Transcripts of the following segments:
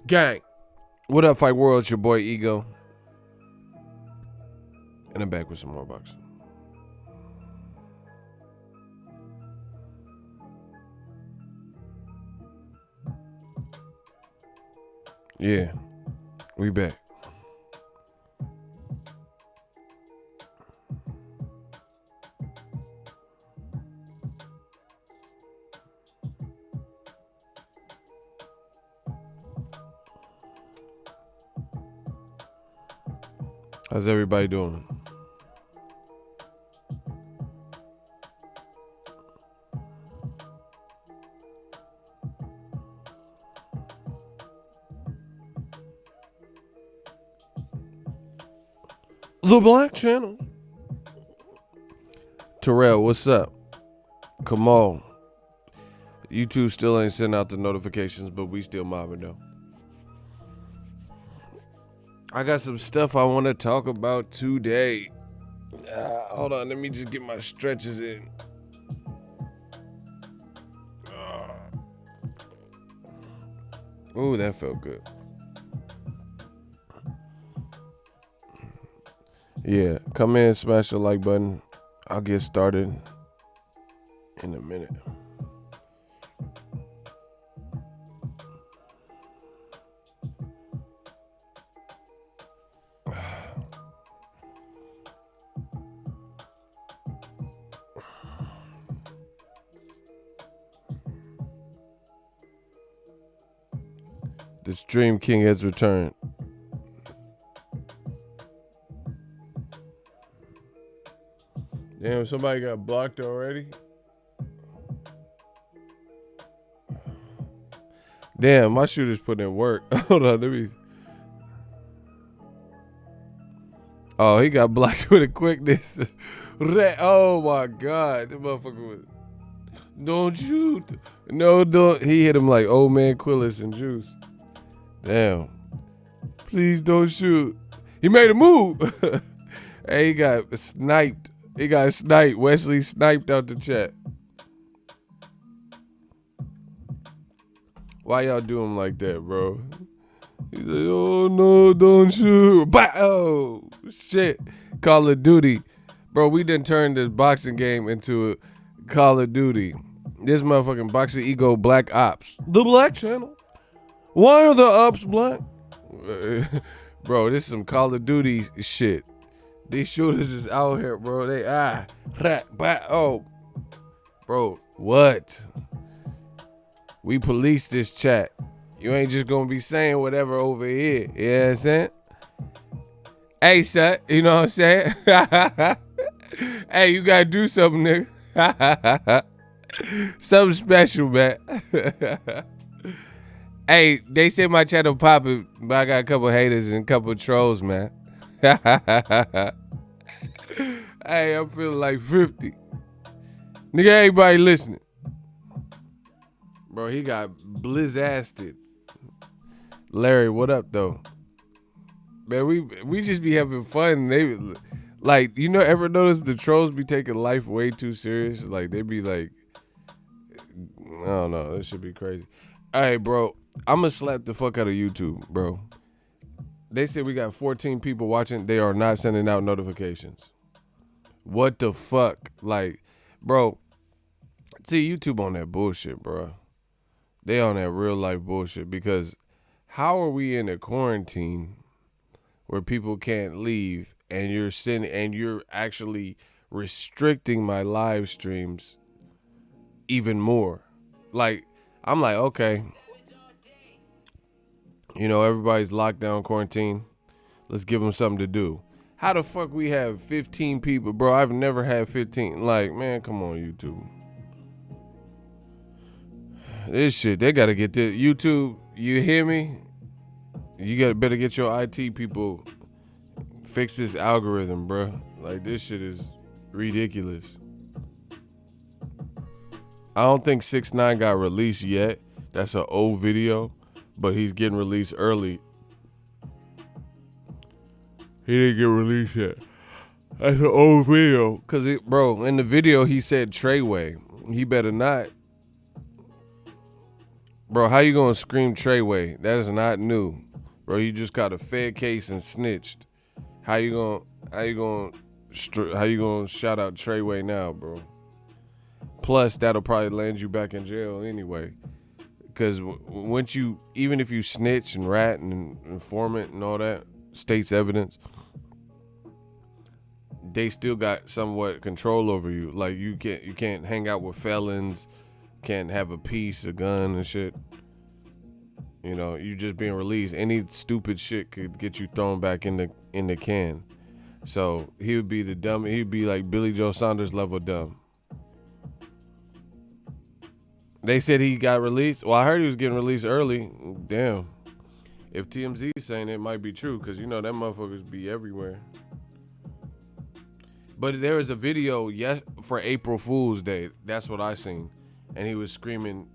Gang. What up, Fight World? It's your boy Ego. And I'm back with some more boxing. Yeah, we back. How's everybody doing? The Black Channel. Terrell, what's up? Kamal. YouTube still ain't sending out the notifications, but we still mobbing though. I got some stuff I want to talk about today. Hold on, let me just get my stretches in. Ooh, that felt good. Yeah, come in, smash the like button. I'll get started in a minute. The Stream King has returned. Damn, somebody got blocked already? Damn, my shooter's putting in work. Hold on, let me... Oh, he got blocked with a quickness. Oh my God. That motherfucker was... Don't shoot. No, don't. He hit him like old man Quillis and Juice. Damn. Please don't shoot. He made a move. Hey, he got sniped. Wesley sniped out the chat. Why y'all do him like that, bro? He's like, oh no, don't shoot. Bah! Oh, shit. Call of Duty. Bro, we done turned this boxing game into a Call of Duty. This motherfucking Boxingego Black Ops. The Black Channel. Why are the ops black? Bro, this is some Call of Duty shit. These shooters is out here, bro. They oh, bro, what? We police this chat. You ain't just gonna be saying whatever over here. You know what I'm saying? Hey, son, you know what I'm saying? Hey, you gotta do something, nigga. Something special, man. Hey, they say my channel popping, but I got a couple haters and a couple trolls, man. Hey, I'm feeling like 50. Nigga, everybody listening. Bro, he got blizzasted. Larry, what up, though? Man, we just be having fun. They like, you know, ever notice the trolls be taking life way too serious? Like, they be like, I don't know, this should be crazy. All right, bro, I'm gonna slap the fuck out of YouTube, bro. They said we got 14 people watching. They are not sending out notifications. What the fuck? Like, bro, see, YouTube on that bullshit, bro. They on that real life bullshit, because how are we in a quarantine where people can't leave and you're actually restricting my live streams even more? Like, I'm like, okay, you know, everybody's locked down, quarantine. Let's give them something to do. How the fuck we have 15 people? Bro, I've never had 15. Like, man, come on, YouTube. This shit, they got to get this. YouTube, you hear me? You better get your IT people fix this algorithm, bro. Like, this shit is ridiculous. I don't think 6ix9ine got released yet. That's an old video, but he's getting released early. He didn't get released yet. That's an old video. Cause bro, in the video he said Treyway. He better not. Bro, how you gonna scream Treyway? That is not new. Bro, you just got a Fed case and snitched. How you gonna shout out Treyway now, bro? Plus, that'll probably land you back in jail anyway. Because once you, even if you snitch and rat and informant and all that, state's evidence, they still got somewhat control over you. Like you can't hang out with felons, can't have a piece, a gun and shit. You know, you just being released. Any stupid shit could get you thrown back in the can. So he would be the dumb. He'd be like Billy Joe Saunders level dumb. They said he got released. Well, I heard he was getting released early. Damn. If TMZ's saying it, might be true, because you know that motherfuckers be everywhere. But there was a video for April Fool's Day. That's what I seen. And he was screaming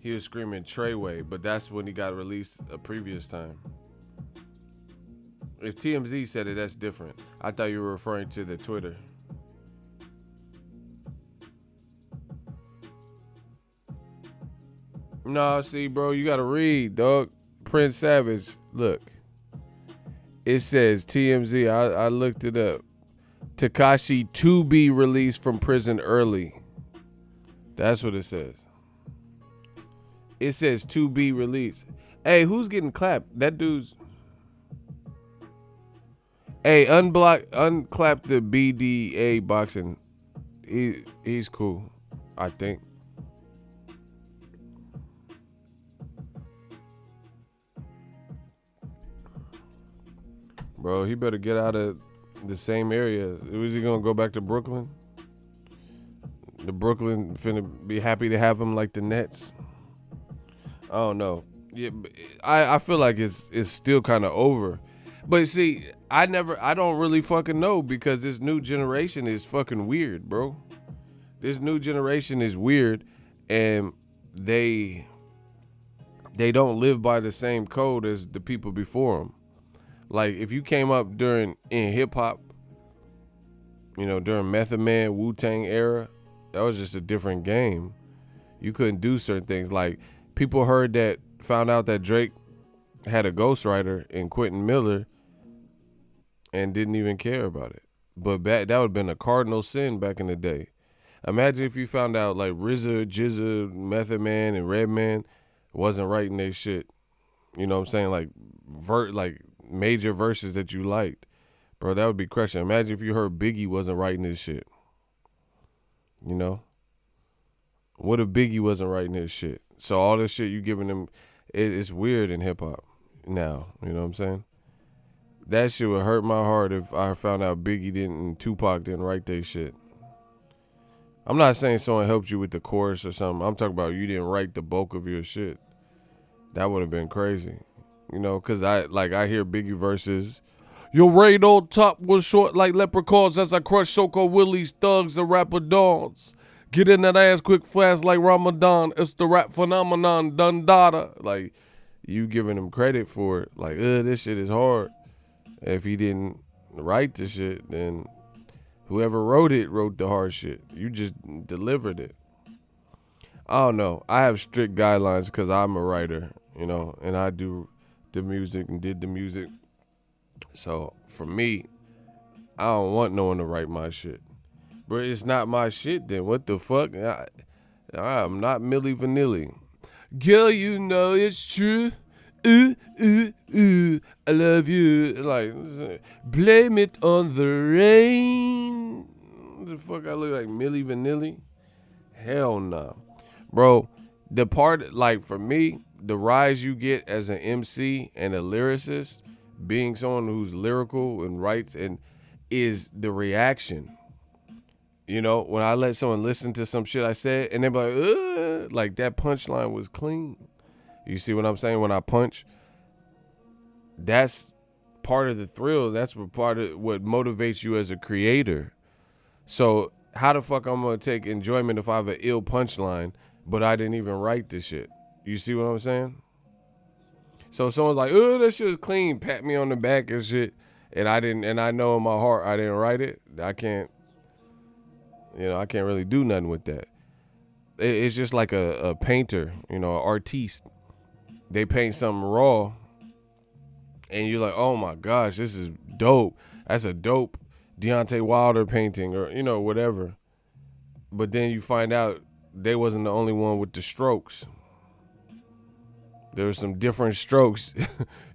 Treyway, but that's when he got released a previous time. If TMZ said it, that's different. I thought you were referring to the Twitter. No, see, bro, you gotta read, dog. Prince Savage, look. It says TMZ. I looked it up. Tekashi to be released from prison early. That's what it says. It says to be released. Hey, who's getting clapped? That dude's. Hey, unclap the BDA boxing. He's cool, I think. Bro, he better get out of the same area. Was he gonna go back to Brooklyn? The Brooklyn finna be happy to have him like the Nets. I don't know. Yeah, I feel like it's still kind of over. But see, I don't really fucking know, because this new generation is fucking weird, bro. This new generation is weird, and they don't live by the same code as the people before them. Like, if you came up in hip hop, you know, during Method Man, Wu-Tang era, that was just a different game. You couldn't do certain things. Like, people found out that Drake had a ghostwriter in Quentin Miller and didn't even care about it. But that would have been a cardinal sin back in the day. Imagine if you found out like RZA, Jizza, Method Man, and Redman wasn't writing their shit. You know what I'm saying? Like major verses that you liked. Bro, that would be crushing. Imagine if you heard Biggie wasn't writing his shit. You know? What if Biggie wasn't writing his shit? So all this shit you giving him, it's weird in hip hop now. You know what I'm saying? That shit would hurt my heart if I found out Biggie and Tupac didn't write their shit. I'm not saying someone helped you with the chorus or something. I'm talking about you didn't write the bulk of your shit. That would have been crazy. You know, because I hear Biggie verses. Your raid on top was short like leprechauns as I crush Soko Willie's thugs and rapper dawns. Get in that ass quick fast like Ramadan. It's the rap phenomenon, Dundada. Like, you giving him credit for it. Like, this shit is hard. If he didn't write the shit, then whoever wrote the hard shit. You just delivered it. I don't know. I have strict guidelines because I'm a writer, you know, and I do the music and did the music. So for me, I don't want no one to write my shit. But it's not my shit then. What the fuck? I'm not Milli Vanilli. Girl, you know it's true. I love you. Like, blame it on the rain. What the fuck I look like, Milli Vanilli? Hell no. Bro, the part, like, for me, the rise you get as an MC and a lyricist, being someone who's lyrical and writes, and is the reaction. You know, when I let someone listen to some shit I said, and they be like that punchline was clean. You see what I'm saying? When I punch, that's part of the thrill. That's part of what motivates you as a creator. So how the fuck I'm gonna take enjoyment if I have an ill punchline, but I didn't even write this shit? You see what I'm saying? So someone's like, that shit is clean, pat me on the back and shit, and I didn't, and I know in my heart I didn't write it. I can't really do nothing with that. It's just like a painter, an artiste. They paint something raw, and you're like, oh my gosh, this is dope. That's a dope Deontay Wilder painting, or whatever. But then you find out they wasn't the only one with the strokes. There were some different strokes.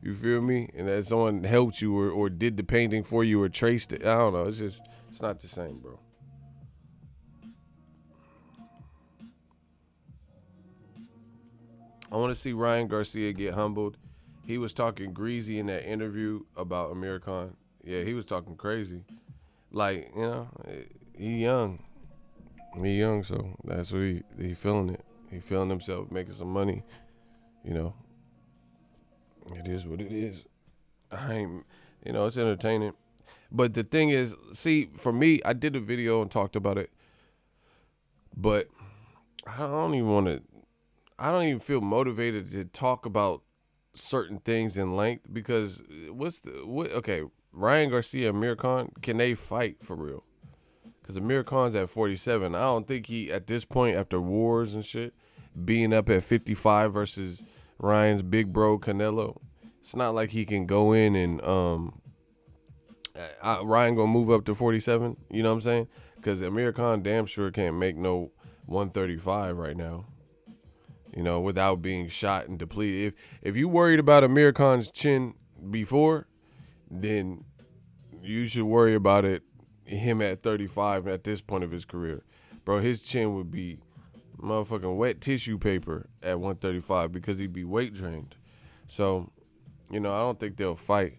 You feel me? And that someone helped you or did the painting for you or traced it. I don't know. It's not the same, bro. I want to see Ryan Garcia get humbled. He was talking greasy in that interview about Amir Khan. Yeah, he was talking crazy. Like, he young. He young, so that's what he feeling it. He feeling himself making some money. It is what it is. It's entertaining. But the thing is, see, for me, I did a video and talked about it, but I don't even feel motivated to talk about certain things in length because okay, Ryan Garcia, Amir Khan, can they fight for real? Because Amir Khan's at 47. I don't think he, at this point, after wars and shit, being up at 55 versus Ryan's big bro Canelo, it's not like he can go in and Ryan gonna move up to 47. You know what I'm saying? Because Amir Khan damn sure can't make no 135 right now. Without being shot and depleted. If you worried about Amir Khan's chin before, then you should worry about him at 35 at this point of his career. Bro, his chin would be motherfucking wet tissue paper at 135 because he'd be weight drained. So, I don't think they'll fight.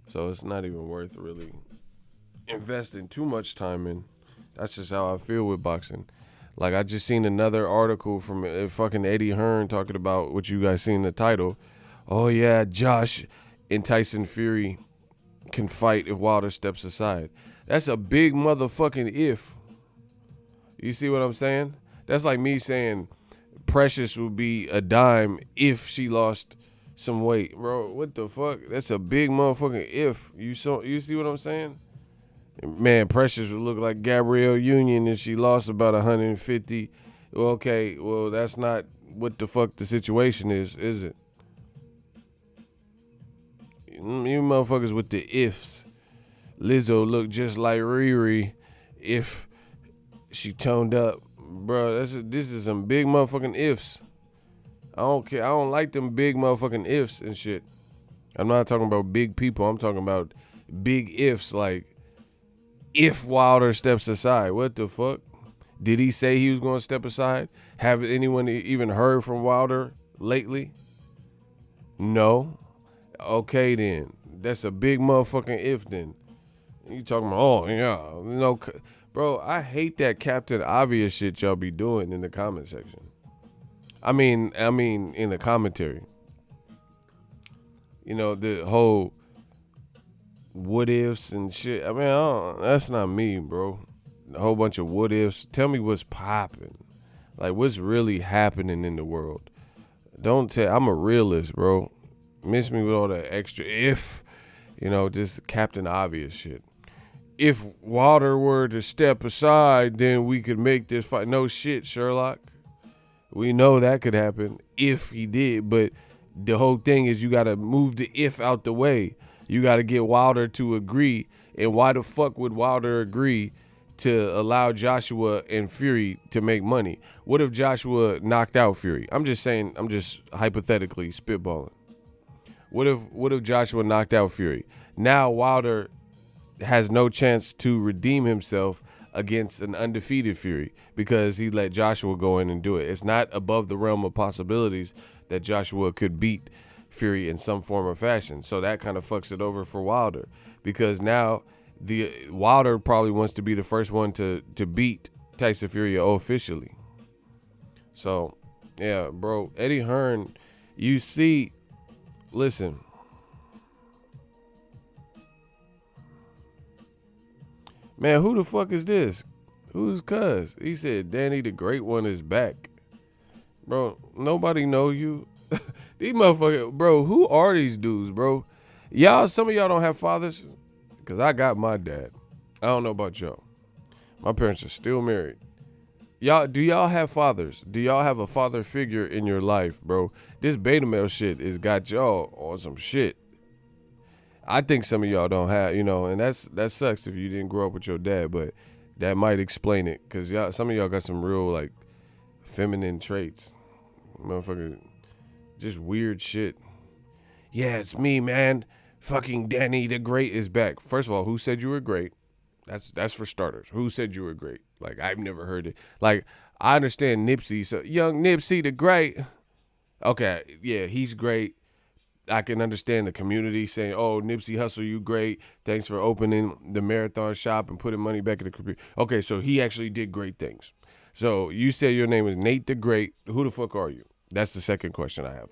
So it's not even worth really investing too much time in. That's just how I feel with boxing. Like, I just seen another article from fucking Eddie Hearn talking about what you guys seen in the title. Oh, yeah, Josh and Tyson Fury can fight if Wilder steps aside. That's a big motherfucking if. You see what I'm saying? That's like me saying Precious would be a dime if she lost some weight. Bro, what the fuck? That's a big motherfucking if. You see what I'm saying? Man, Precious would look like Gabrielle Union if she lost about 150. Okay, well, that's not what the fuck the situation is it? You motherfuckers with the ifs. Lizzo look just like Riri if she toned up. Bro, this is some big motherfucking ifs. I don't care. I don't like them big motherfucking ifs and shit. I'm not talking about big people. I'm talking about big ifs like if Wilder steps aside. What the fuck? Did he say he was going to step aside? Have anyone even heard from Wilder lately? No. Okay, then. That's a big motherfucking if then. You talking about, oh, yeah. Bro, I hate that Captain Obvious shit y'all be doing in the comment section. I mean, in the commentary. The whole what ifs and shit. I mean, that's not me, bro. A whole bunch of what ifs. Tell me what's popping. Like, what's really happening in the world. Don't tell. I'm a realist, bro. Miss me with all that extra if, just Captain Obvious shit. If Wilder were to step aside, then we could make this fight. No shit, Sherlock. We know that could happen if he did, but the whole thing is you got to move the if out the way. You got to get Wilder to agree. And why the fuck would Wilder agree to allow Joshua and Fury to make money? What if Joshua knocked out Fury? I'm just saying, I'm just hypothetically spitballing. What if Joshua knocked out Fury? Now Wilder has no chance to redeem himself against an undefeated Fury because he let Joshua go in and do it. It's not above the realm of possibilities that Joshua could beat Fury in some form or fashion. So that kind of fucks it over for Wilder because now Wilder probably wants to be the first one to beat Tyson Fury officially. So, yeah, bro, Eddie Hearn, you see, listen. Man, who the fuck is this? Who's cuz? He said, Danny the Great One is back. Bro, nobody know you. These motherfuckers, bro, who are these dudes, bro? Some of y'all don't have fathers? Because I got my dad. I don't know about y'all. My parents are still married. Do y'all have fathers? Do y'all have a father figure in your life, bro? This beta male shit has got y'all on some shit. I think some of y'all don't have, and that sucks if you didn't grow up with your dad, but that might explain it, cause some of y'all got some real like feminine traits, motherfucker, just weird shit. Yeah, it's me, man. Fucking Danny the Great is back. First of all, who said you were great? That's for starters. Who said you were great? Like, I've never heard it. Like, I understand Nipsey, so young Nipsey the Great. Okay, yeah, he's great. I can understand the community saying, "Oh, Nipsey Hussle, you great. Thanks for opening the marathon shop and putting money back in the computer." Okay, so he actually did great things. So you said your name is Nate the Great. Who the fuck are you? That's the second question I have.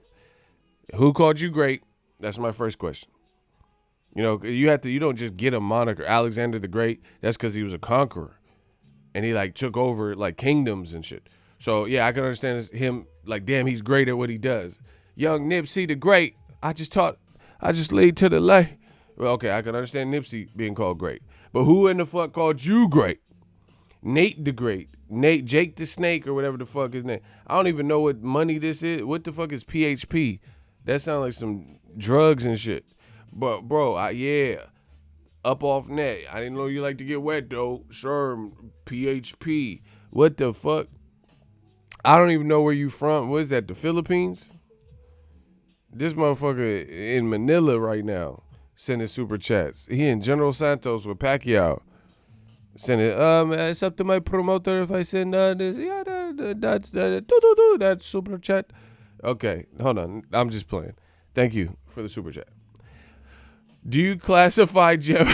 Who called you great? That's my first question. You don't just get a moniker, Alexander the Great. That's because he was a conqueror, and he like took over like kingdoms and shit. So yeah, I can understand him like, damn, he's great at what he does. Young Nipsey the Great. I just laid to the lay. Well, okay, I can understand Nipsey being called great, but who in the fuck called you great? Nate the Great, Jake the Snake, or whatever the fuck his name. I don't even know what money this is. What the fuck is PHP? That sounds like some drugs and shit. But bro, yeah, up off net. I didn't know you like to get wet though. Sure, PHP. What the fuck? I don't even know where you from. What is that? The Philippines? This motherfucker in Manila right now sending super chats. He in General Santos with Pacquiao. Sending, it's up to my promoter if I send this. Yeah, that's super chat. Okay, hold on. I'm just playing. Thank you for the super chat. Do you classify Jeff?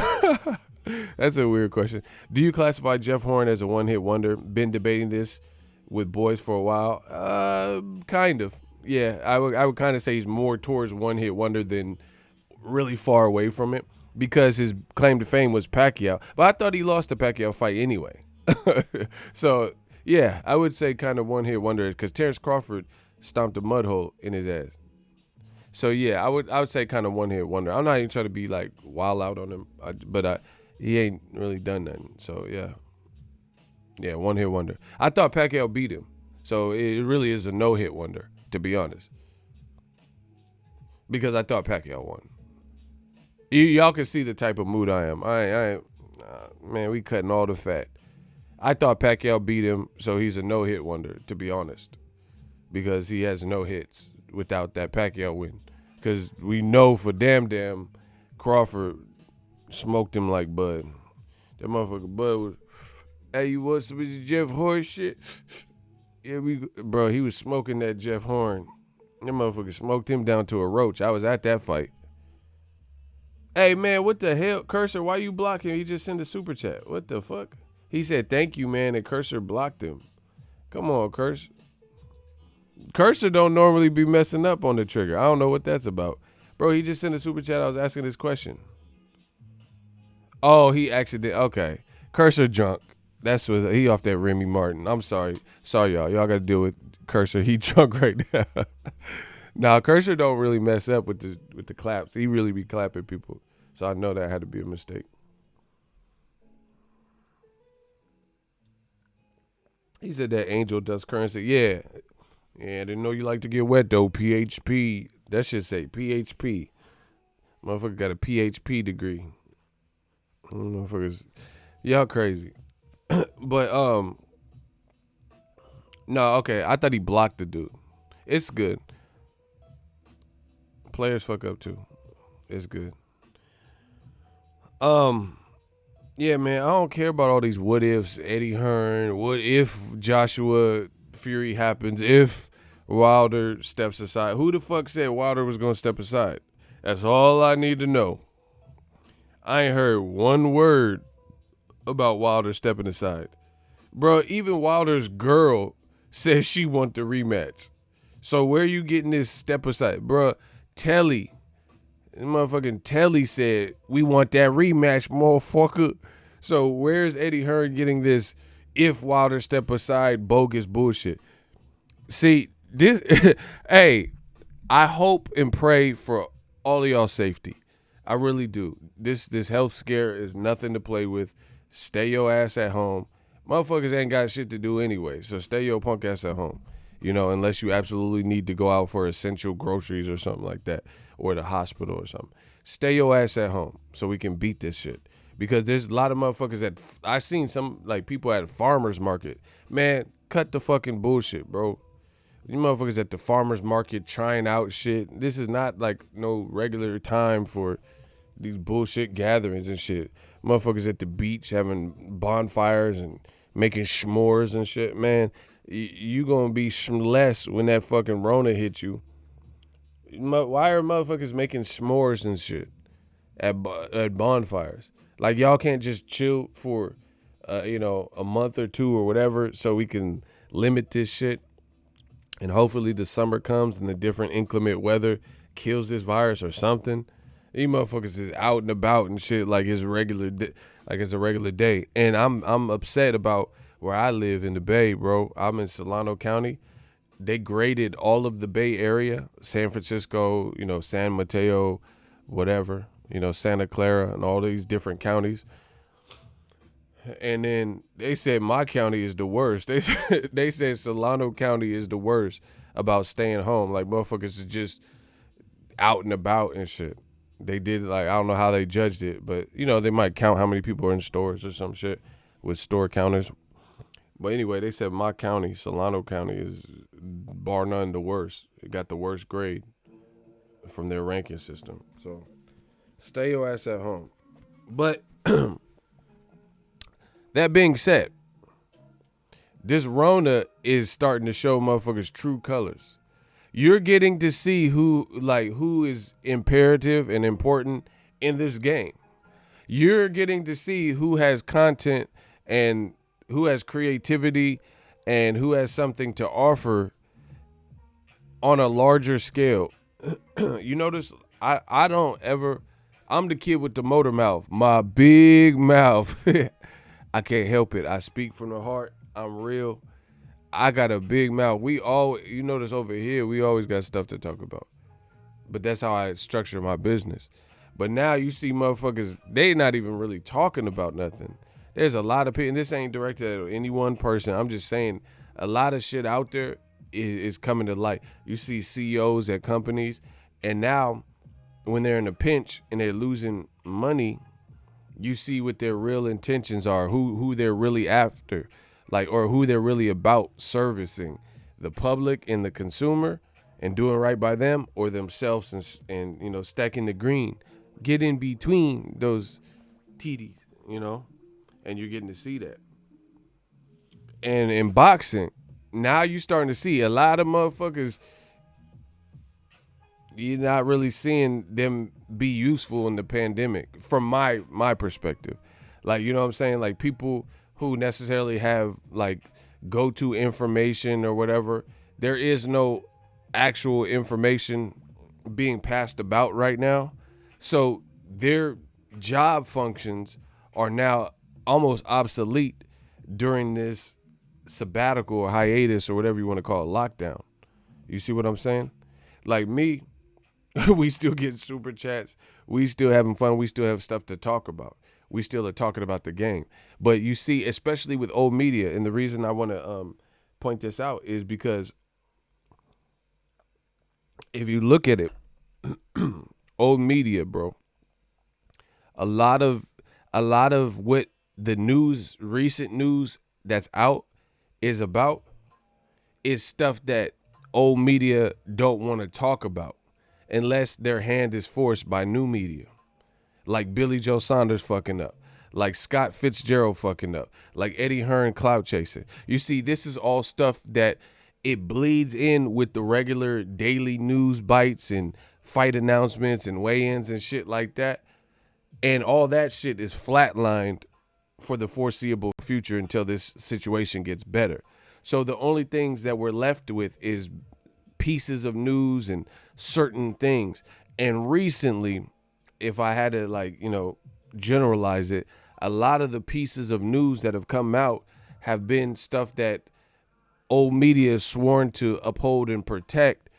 That's a weird question. Do you classify Jeff Horn as a one-hit wonder? Been debating this with boys for a while. Kind of. Yeah, I would kind of say he's more towards one-hit wonder than really far away from it, because his claim to fame was Pacquiao. But I thought he lost the Pacquiao fight anyway. So, yeah, I would say kind of one-hit wonder, because Terrence Crawford stomped a mud hole in his ass. So, yeah, I would say kind of one-hit wonder. I'm not even trying to be, like, wild out on him, but he ain't really done nothing. So, yeah. Yeah, one-hit wonder. I thought Pacquiao beat him. So, it really is a no-hit wonder, to be honest, because I thought Pacquiao won. Y'all can see the type of mood I am. Man, we cutting all the fat. I thought Pacquiao beat him, so he's a no-hit wonder, to be honest, because he has no hits without that Pacquiao win. Because we know for damn Crawford smoked him like Bud. That motherfucker Bud was, hey, you want some of the Jeff Horn shit? Yeah, bro, he was smoking that Jeff Horn. That motherfucker smoked him down to a roach. I was at that fight. Hey, man, what the hell? Cursor, why you blocking him? He just sent a super chat. What the fuck? He said, thank you, man, and Cursor blocked him. Come on, Cursor. Cursor don't normally be messing up on the trigger. I don't know what that's about. Bro, he just sent a super chat. I was asking this question. Oh, he accidentally. Okay. Cursor drunk. That's what he off that Remy Martin. I'm sorry. Sorry, y'all. Y'all got to deal with Cursor. He drunk right now. Now, Cursor don't really mess up with the claps. He really be clapping people. So I know that had to be a mistake. He said that Angel does currency. Yeah. Yeah, I didn't know you like to get wet, though. PHP. That should say PHP. Motherfucker got a PHP degree. Motherfuckers. Y'all crazy. But, no, okay. I thought he blocked the dude. It's good. Players fuck up too. It's good. Yeah, man, I don't care about all these what ifs. Eddie Hearn, what if Joshua Fury happens, if Wilder steps aside. Who the fuck said Wilder was gonna step aside? That's all I need to know. I ain't heard one word about Wilder stepping aside. Bro, even Wilder's girl says she want the rematch. So where you getting this step aside? Bro, Telly, motherfucking Telly said, we want that rematch, motherfucker. So where's Eddie Hearn getting this if Wilder step aside bogus bullshit? See, this, hey, I hope and pray for all of y'all safety. I really do. This health scare is nothing to play with. Stay your ass at home. Motherfuckers ain't got shit to do anyway, so stay your punk ass at home. Unless you absolutely need to go out for essential groceries or something like that, or the hospital or something. Stay your ass at home so we can beat this shit. Because there's a lot of motherfuckers that I seen some like people at a farmer's market. Man, cut the fucking bullshit, bro. You motherfuckers at the farmer's market trying out shit. This is not like no regular time for these bullshit gatherings and shit. Motherfuckers at the beach having bonfires and making s'mores and shit. Man, you gonna be less when that fucking Rona hit you. Why are motherfuckers making s'mores and shit at bonfires? Like, y'all can't just chill for, a month or two or whatever so we can limit this shit. And hopefully the summer comes and the different inclement weather kills this virus or something. These motherfuckers is out and about and shit like it's a regular day. And I'm upset about where I live in the Bay, bro. I'm in Solano County. They graded all of the Bay Area, San Francisco, San Mateo, whatever, Santa Clara and all these different counties. And then they said my county is the worst. They said Solano County is the worst about staying home. Like, motherfuckers is just out and about and shit. They did, like, I don't know how they judged it, but, they might count how many people are in stores or some shit with store counters. But anyway, they said my county, Solano County, is bar none the worst. It got the worst grade from their ranking system. So stay your ass at home. But that being said, this Rona is starting to show motherfuckers true colors. You're getting to see who is imperative and important in this game. You're getting to see who has content and who has creativity and who has something to offer on a larger scale. You notice I'm the kid with the motor mouth, my big mouth. I can't help it. I speak from the heart. I'm real. I got a big mouth. You notice over here, we always got stuff to talk about. But that's how I structure my business. But now you see motherfuckers, they not even really talking about nothing. There's a lot of people, and this ain't directed at any one person. I'm just saying a lot of shit out there is coming to light. You see CEOs at companies, and now when they're in a pinch and they're losing money, you see what their real intentions are, who they're really after, or who they're really about servicing, the public and the consumer and doing right by them, or themselves and stacking the green. Get in between those TDs, and you're getting to see that. And in boxing, now you're starting to see a lot of motherfuckers, you're not really seeing them be useful in the pandemic from my perspective. Like, you know what I'm saying? Like, people who necessarily have go-to information or whatever, there is no actual information being passed about right now. So their job functions are now almost obsolete during this sabbatical or hiatus or whatever you want to call it, lockdown. You see what I'm saying? Like me, we still get super chats. We still having fun. We still have stuff to talk about. We still are talking about the game. But you see, especially with old media, and the reason I want to point this out is because if you look at it, old media, bro, a lot of what the recent news that's out is about is stuff that old media don't want to talk about unless their hand is forced by new media. Like Billy Joe Saunders fucking up. Like Scott Fitzgerald fucking up. Like Eddie Hearn clout chasing. You see, this is all stuff that it bleeds in with the regular daily news bites and fight announcements and weigh-ins and shit like that. And all that shit is flatlined for the foreseeable future until this situation gets better. So the only things that we're left with is pieces of news and certain things. And recently, if I had to generalize it, a lot of the pieces of news that have come out have been stuff that old media is sworn to uphold and protect.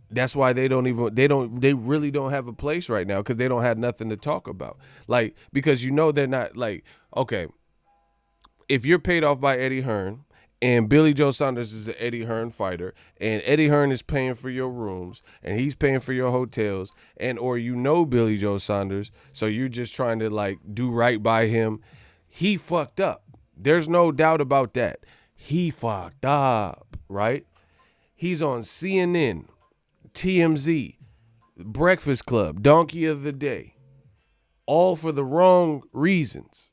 That's why they really don't have a place right now, because they don't have nothing to talk about. Like, because they're not okay. if you're paid off by Eddie Hearn and Billy Joe Saunders is an Eddie Hearn fighter and Eddie Hearn is paying for your rooms and he's paying for your hotels and or Billy Joe Saunders, so you're just trying to like do right by him, he fucked up. There's no doubt about that. He fucked up, right? He's on CNN, TMZ, Breakfast Club, Donkey of the Day, all for the wrong reasons.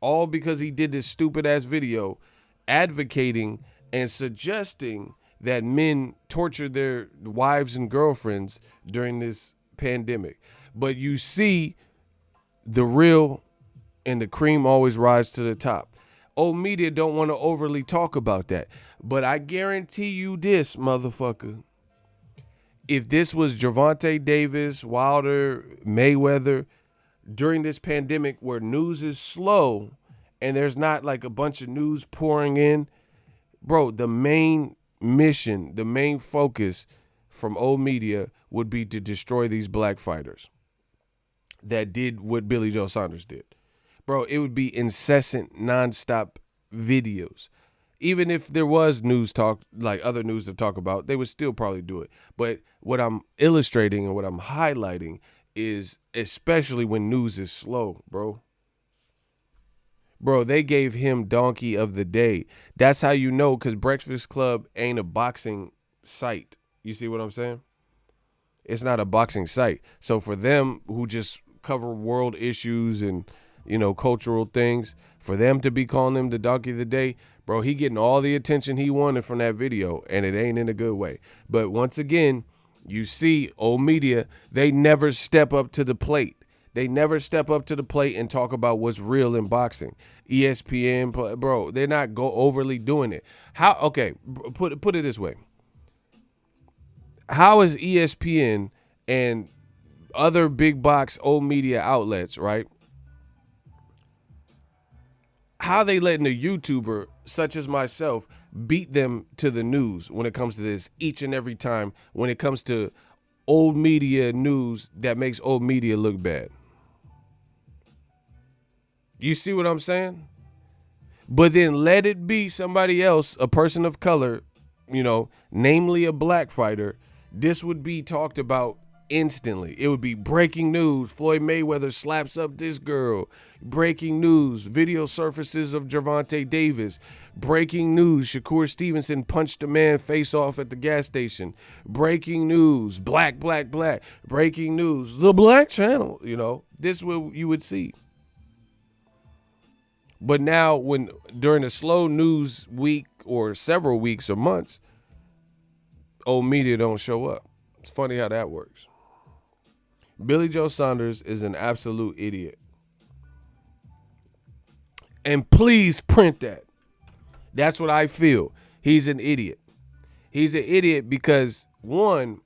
All because he did this stupid ass video advocating and suggesting that men torture their wives and girlfriends during this pandemic. But you see, the real and the cream always rise to the top. Old media don't want to overly talk about that. But I guarantee you this, motherfucker. If this was Gervonta Davis, Wilder, Mayweather, during this pandemic where news is slow and there's not like a bunch of news pouring in, bro, the main mission, the main focus from old media would be to destroy these black fighters that did what Billy Joe Saunders did. Bro, it would be incessant, nonstop videos. Even if there was news talk, like other news to talk about, they would still probably do it. But what I'm illustrating and what I'm highlighting is especially when news is slow, bro. Bro, they gave him Donkey of the Day. That's how you know, because Breakfast Club ain't a boxing site. You see what I'm saying? It's not a boxing site. So for them who just cover world issues and, you know, cultural things, for them to be calling him the Donkey of the Day, bro, he getting all the attention he wanted from that video, and it ain't in a good way. But once again, you see old media, they never step up to the plate. They never step up to the plate and talk about what's real in boxing. ESPN, bro, they're not overly doing it. How? Okay, put it this way. How is ESPN and other big box old media outlets, right? How they letting a YouTuber such as myself beat them to the news when it comes to this each and every time when it comes to old media news that makes old media look bad? You see what I'm saying? But then let it be somebody else, a person of color, you know, namely a black fighter, this would be talked about instantly. It would be breaking news. Floyd Mayweather slaps up this girl. Breaking news. Video surfaces of Gervonta Davis. Breaking news. Shakur Stevenson punched a man face off at the gas station. Breaking news. Black. Breaking news. The Black Channel. You know, this is what you would see. But now when during a slow news week or several weeks or months, old media don't show up. It's funny how that works. Billy Joe Saunders is an absolute idiot. And please print that. That's what I feel. He's an idiot. He's an idiot because, one,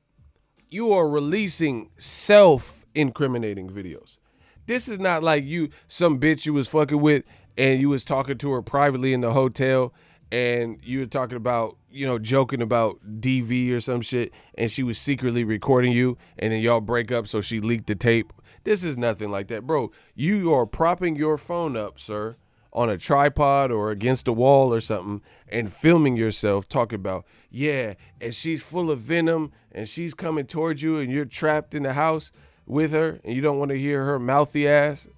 you are releasing self-incriminating videos. This is not like you, some bitch you was fucking with and you was talking to her privately in the hotel and you were talking about, you know, joking about DV or some shit and she was secretly recording you and then y'all break up so she leaked the tape. This is nothing like that. Bro, you are propping your phone up, sir, on a tripod or against a wall or something and filming yourself talking about, yeah, and she's full of venom and she's coming towards you and you're trapped in the house with her and you don't want to hear her mouthy ass.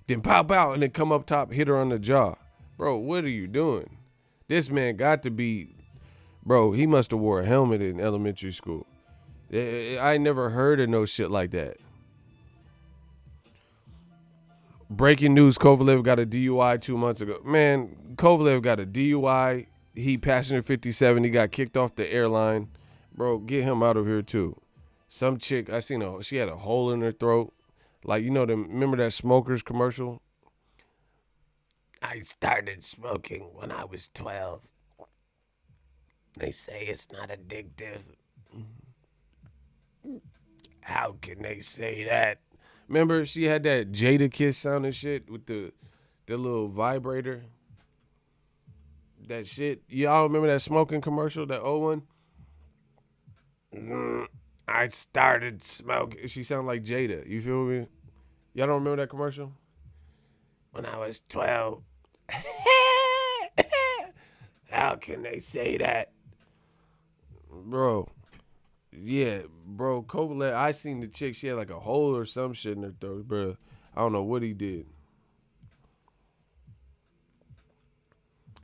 Then pop out and then come up top, hit her on the jaw. Bro, what are you doing? This man got to be, bro, he must have wore a helmet in elementary school. I never heard of no shit like that. Breaking news, Kovalev got a DUI 2 months ago. Man, Kovalev got a DUI. He passenger 57. He got kicked off the airline. Bro, get him out of here too. Some chick, I seen she had a hole in her throat. Like, you know, remember that smokers commercial? I started smoking when I was 12. They say it's not addictive. How can they say that? Remember, she had that Jada Kiss sound and shit with the little vibrator. That shit. Y'all remember that smoking commercial, that old one? I started smoking. She sounded like Jada. You feel me? Y'all don't remember that commercial? When I was 12. how can they say that? Bro. Yeah, bro, Kovalev, I seen the chick, she had like a hole or some shit in her throat, bro. I don't know what he did.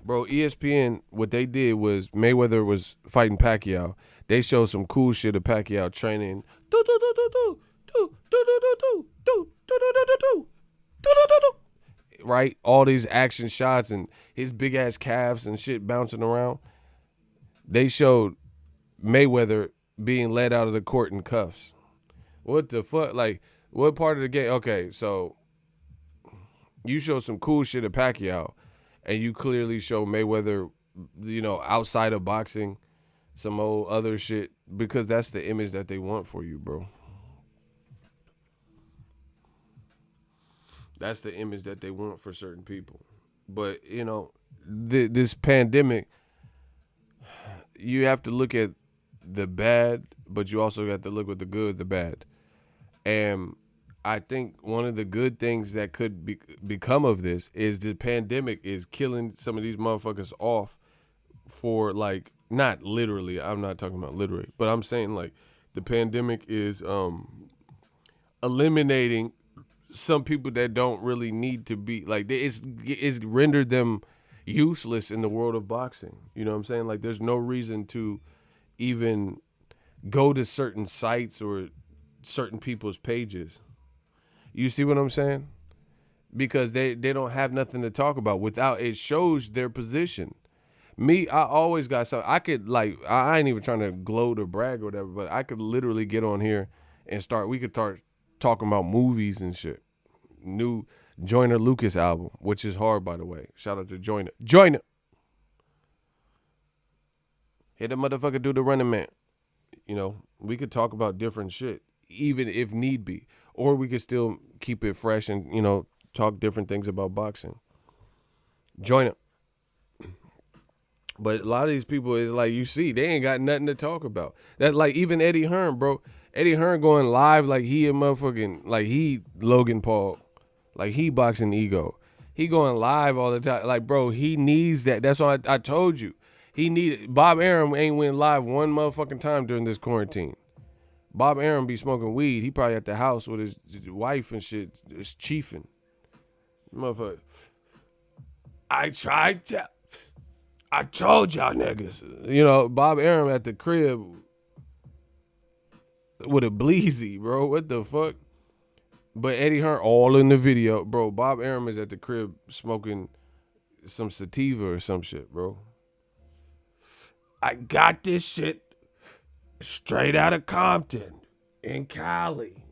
Bro, ESPN, what they did was Mayweather was fighting Pacquiao. They showed some cool shit of Pacquiao training. Right? All these action shots and his big ass calves and shit bouncing around. They showed Mayweather being led out of the court in cuffs. What the fuck? Like, what part of the game? Okay, so you show some cool shit of Pacquiao, and you clearly show Mayweather, outside of boxing, some old other shit, because that's the image that they want for you, bro. That's the image that they want for certain people. But, this pandemic, you have to look at the bad, but you also got to look at the good, the bad. And I think one of the good things that could become of this is the pandemic is killing some of these motherfuckers off for, like, not literally, I'm not talking about literally, but I'm saying, like, the pandemic is eliminating some people that don't really need to be, like, it's rendered them useless in the world of boxing. You know what I'm saying? Like, there's no reason to even go to certain sites or certain people's pages. You see what I'm saying? Because they don't have nothing to talk about. Without, it shows their position. Me, I always got something. I could, like, I ain't even trying to gloat or brag or whatever, but I could literally get on here and we could start talking about movies and shit. New Joyner Lucas album, which is hard, by the way. Shout out to Joyner. Joyner! Hit the motherfucker, do the Running Man. We could talk about different shit, even if need be. Or we could still keep it fresh and, talk different things about boxing. Join it. But a lot of these people is like, you see, they ain't got nothing to talk about. That, like, even Eddie Hearn, bro. Eddie Hearn going live like he a motherfucking, like he Logan Paul. Like he boxing ego. He going live all the time. Like, bro, he needs that. That's why I told you. Bob Arum ain't went live one motherfucking time during this quarantine. Bob Arum be smoking weed. He probably at the house with his wife and shit. It's chiefing. Motherfucker. I told y'all niggas. Bob Arum at the crib with a bleezy, bro. What the fuck? But Eddie Hearn all in the video. Bro, Bob Arum is at the crib smoking some sativa or some shit, bro. I got this shit straight out of Compton in Cali.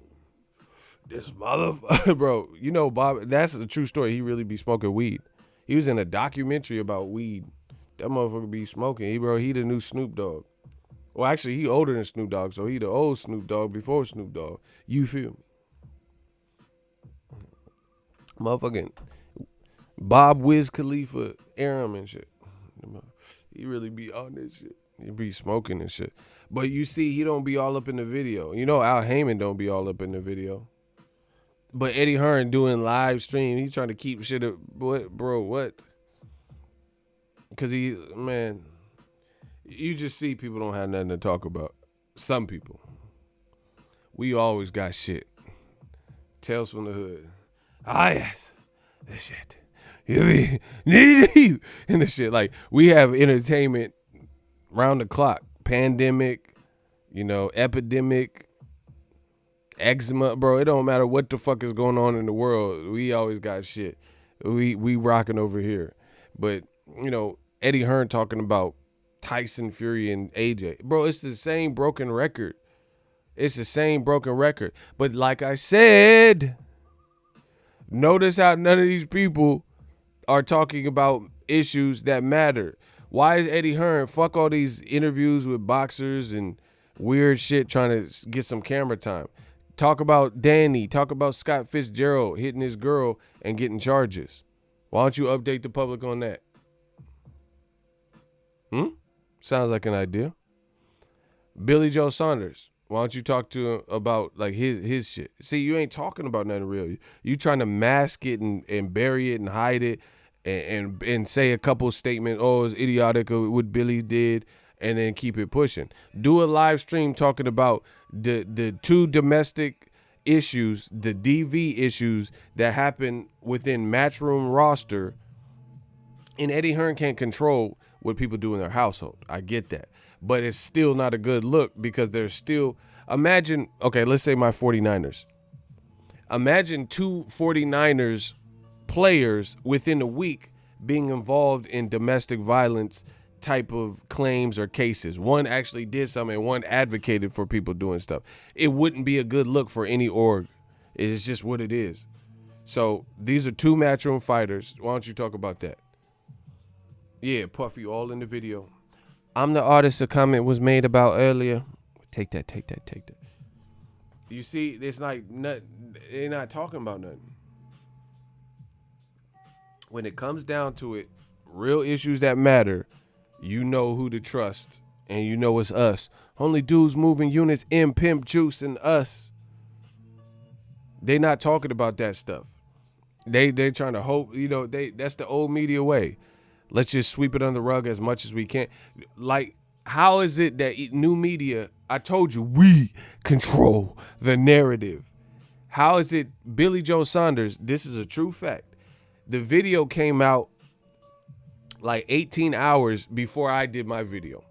This motherfucker, bro. Bob, that's a true story. He really be smoking weed. He was in a documentary about weed. That motherfucker be smoking. He the new Snoop Dogg. Well, actually, he older than Snoop Dogg, so he the old Snoop Dogg before Snoop Dogg. You feel me? Motherfucking Bob Wiz Khalifa Arum and shit. He really be on this shit. He be smoking and shit. But you see, he don't be all up in the video. Al Heyman don't be all up in the video. But Eddie Hearn doing live stream, he's trying to keep shit up. What? Because you just see people don't have nothing to talk about. Some people. We always got shit. Tales from the hood. Ah, yes. This shit. You be knee-deep in the shit. Like, we have entertainment round the clock. Pandemic, epidemic, eczema. Bro, it don't matter what the fuck is going on in the world. We always got shit. We rocking over here. But, Eddie Hearn talking about Tyson Fury and AJ. Bro, it's the same broken record. But like I said, notice how none of these people are talking about issues that matter. Why is Eddie Hearn fuck all these interviews with boxers and weird shit trying to get some camera time? Talk about Danny. Talk about Scott Fitzgerald hitting his girl and getting charges. Why don't you update the public on that? Sounds like an idea. Billy Joe Saunders. Why don't you talk to him about like his shit? See, you ain't talking about nothing real. You trying to mask it and bury it and hide it and say a couple statements. Oh, it's idiotic what Billy did, and then keep it pushing. Do a live stream talking about the two domestic issues, the DV issues that happen within Matchroom roster. And Eddie Hearn can't control what people do in their household. I get that. But it's still not a good look because there's still, imagine, okay, let's say my 49ers. Imagine two 49ers players within a week being involved in domestic violence type of claims or cases. One actually did something and one advocated for people doing stuff. It wouldn't be a good look for any org. It's just what it is. So these are two Matchroom fighters. Why don't you talk about that? Yeah, Puffy, all in the video. I'm the artist a comment was made about earlier. Take that. You see, it's like they're not talking about nothing. When it comes down to it, real issues that matter, you know who to trust, and you know it's us. Only dudes moving units in Pimp Juice and us. They not talking about that stuff. They trying to hope, that's the old media way. Let's just sweep it under the rug as much as we can. Like, how is it that new media, I told you, we control the narrative. How is it Billy Joe Saunders, this is a true fact. The video came out like 18 hours before I did my video.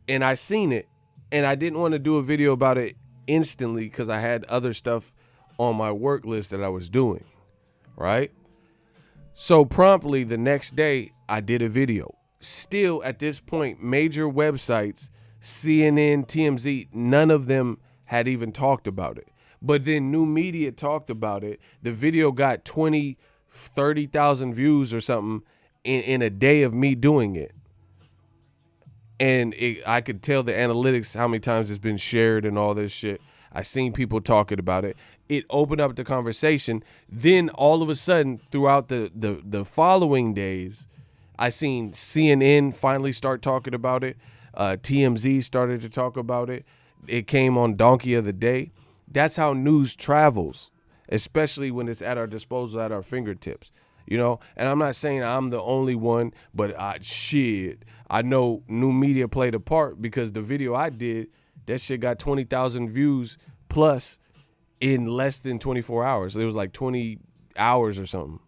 And I seen it, and I didn't want to do a video about it instantly because I had other stuff on my work list that I was doing, right? So promptly the next day, I did a video. Still, at this point, major websites, CNN, TMZ, none of them had even talked about it. But then new media talked about it. The video got 20, 30,000 views or something in a day of me doing it. And I could tell the analytics how many times it's been shared and all this shit. I seen people talking about it. It opened up the conversation. Then all of a sudden, throughout the following days, I seen CNN finally start talking about it. TMZ started to talk about it. It came on Donkey of the Day. That's how news travels, especially when it's at our disposal, at our fingertips. And I'm not saying I'm the only one, but I know new media played a part because the video I did, that shit got 20,000 views plus in less than 24 hours. It was like 20 hours or something.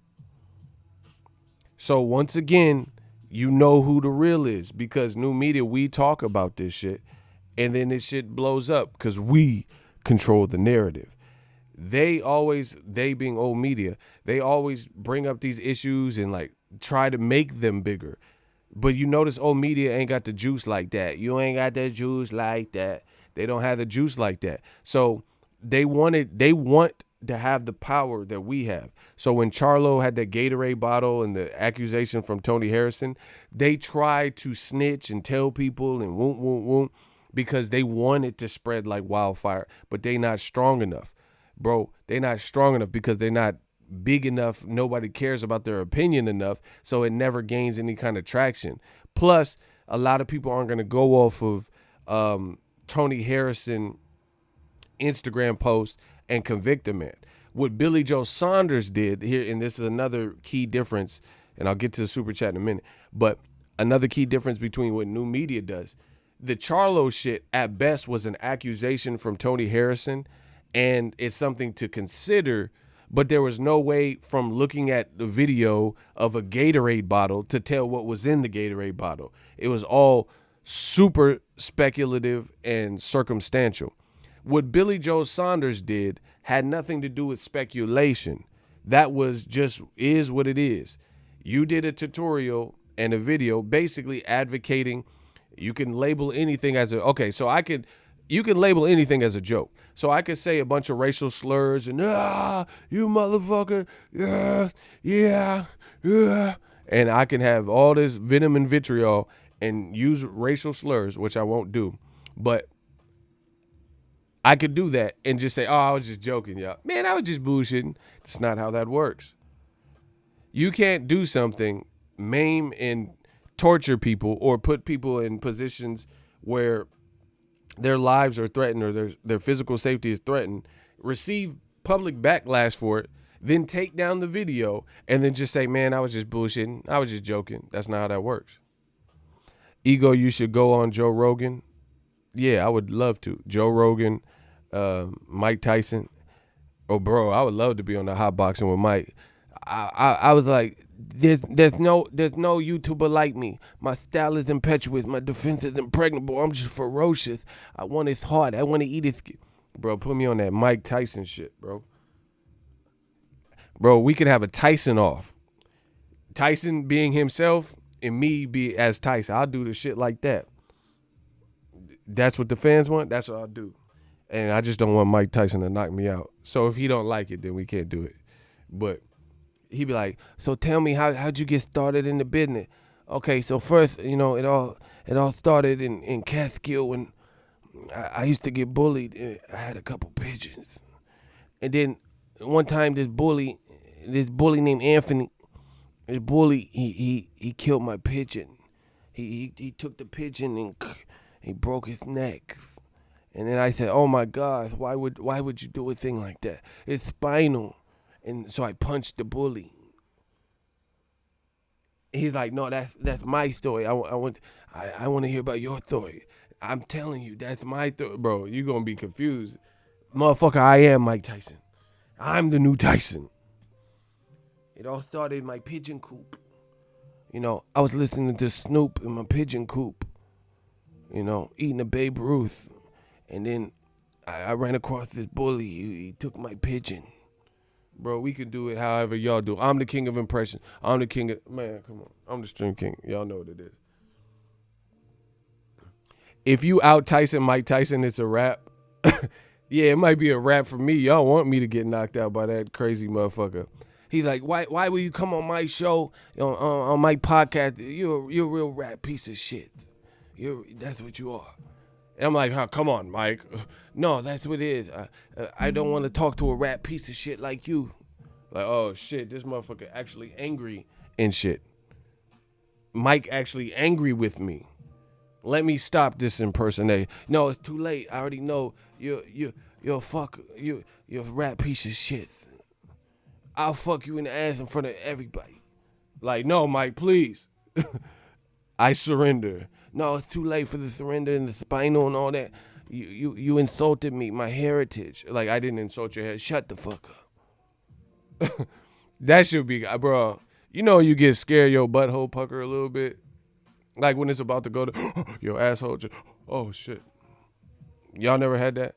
So once again, you know who the real is because new media, we talk about this shit and then this shit blows up because we control the narrative. They being old media, they always bring up these issues and like try to make them bigger. But you notice old media ain't got the juice like that. You ain't got the juice like that. They don't have the juice like that. So they want to have the power that we have. So when Charlo had that Gatorade bottle and the accusation from Tony Harrison, they tried to snitch and tell people and won't because they want it to spread like wildfire, but they not strong enough. Bro, they not strong enough because they're not big enough. Nobody cares about their opinion enough, so it never gains any kind of traction. Plus, a lot of people aren't going to go off of Tony Harrison Instagram post and convict a man. What Billy Joe Saunders did here, and this is another key difference, and I'll get to the super chat in a minute, but another key difference between what new media does. The Charlo shit at best was an accusation from Tony Harrison, and it's something to consider, but there was no way from looking at the video of a Gatorade bottle to tell what was in the Gatorade bottle. It was all super speculative and circumstantial. What Billy Joe Saunders did had nothing to do with speculation. That was just is what it is. You did a tutorial and a video basically advocating you can label anything as you can label anything as a joke. So I could say a bunch of racial slurs and you motherfucker, yeah, and I can have all this venom and vitriol and use racial slurs, which I won't do, but I could do that and just say, I was just joking, y'all. Man, I was just bullshitting. That's not how that works. You can't do something, maim and torture people or put people in positions where their lives are threatened or their physical safety is threatened, receive public backlash for it, then take down the video and then just say, man, I was just bullshitting. I was just joking. That's not how that works. Ego, you should go on Joe Rogan. Yeah, I would love to. Joe Rogan, Mike Tyson. Oh, bro, I would love to be on the hot boxing with Mike. I was like, there's no YouTuber like me. My style is impetuous. My defense is impregnable. I'm just ferocious. I want his heart. I want to eat his. Bro, put me on that Mike Tyson shit, bro. Bro, we could have a Tyson off. Tyson being himself and me be as Tyson. I'll do the shit like that. That's what the fans want. That's what I'll do. And I just don't want Mike Tyson to knock me out. So if he don't like it, then we can't do it. But he be like, so tell me, how'd you get started in the business? Okay, so first, it all started in Catskill when I used to get bullied. I had a couple pigeons. And then one time this bully named Anthony, this bully, he killed my pigeon. He took the pigeon and he broke his neck. And then I said, oh my God, why would you do a thing like that? It's spinal. And so I punched the bully. He's like, no, that's my story. I want to hear about your story. I'm telling you, that's my story. Bro, you going to be confused. Motherfucker, I am Mike Tyson. I'm the new Tyson. It all started in my pigeon coop. I was listening to Snoop in my pigeon coop. Eating a Babe Ruth. And then I ran across this bully. He took my pigeon. Bro, we can do it however y'all do. I'm the king of impression. I'm the king of... Man, come on. I'm the stream king. Y'all know what it is. If you out Tyson Mike Tyson, it's a rap. Yeah, it might be a rap for me. Y'all want me to get knocked out by that crazy motherfucker. He's like, why will you come on my show, on my podcast? You're a real rap piece of shit. That's what you are. And I'm like, huh, come on, Mike. No, that's what it is. I don't want to talk to a rap piece of shit like you. Like, oh, shit, this motherfucker actually angry and shit. Mike actually angry with me. Let me stop this impersonation. No, it's too late. I already know you're a fuck. You're a rap piece of shit. I'll fuck you in the ass in front of everybody. Like, no, Mike, please. I surrender. No, it's too late for the surrender and the spinal and all that. You insulted me, my heritage. Like, I didn't insult your head. Shut the fuck up. That should be, bro. You get scared, your butthole pucker a little bit. Like when it's about to go to your asshole. Oh, shit. Y'all never had that?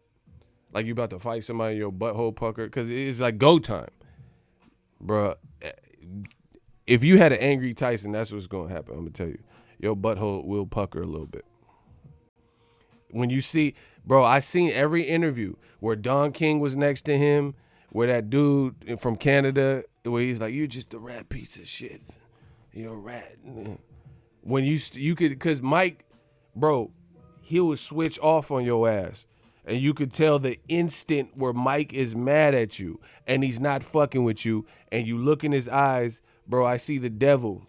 Like you about to fight somebody, your butthole pucker? Because it's like go time. Bro, if you had an angry Tyson, that's what's going to happen. I'm going to tell you. Your butthole will pucker a little bit. When you see, bro, I seen every interview where Don King was next to him, where that dude from Canada, where he's like, you're just a rat piece of shit. You're a rat. When you could, because Mike, bro, he would switch off on your ass. And you could tell the instant where Mike is mad at you and he's not fucking with you and you look in his eyes, bro, I see the devil.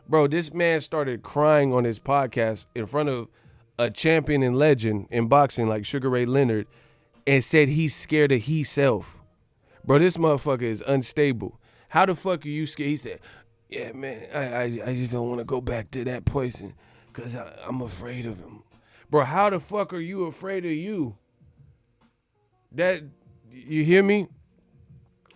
Bro, this man started crying on his podcast in front of a champion and legend in boxing like Sugar Ray Leonard and said he's scared of himself. Bro, this motherfucker is unstable. How the fuck are you scared? He said, yeah, man, I just don't want to go back to that person because I'm afraid of him. Bro, how the fuck are you afraid of you? You hear me?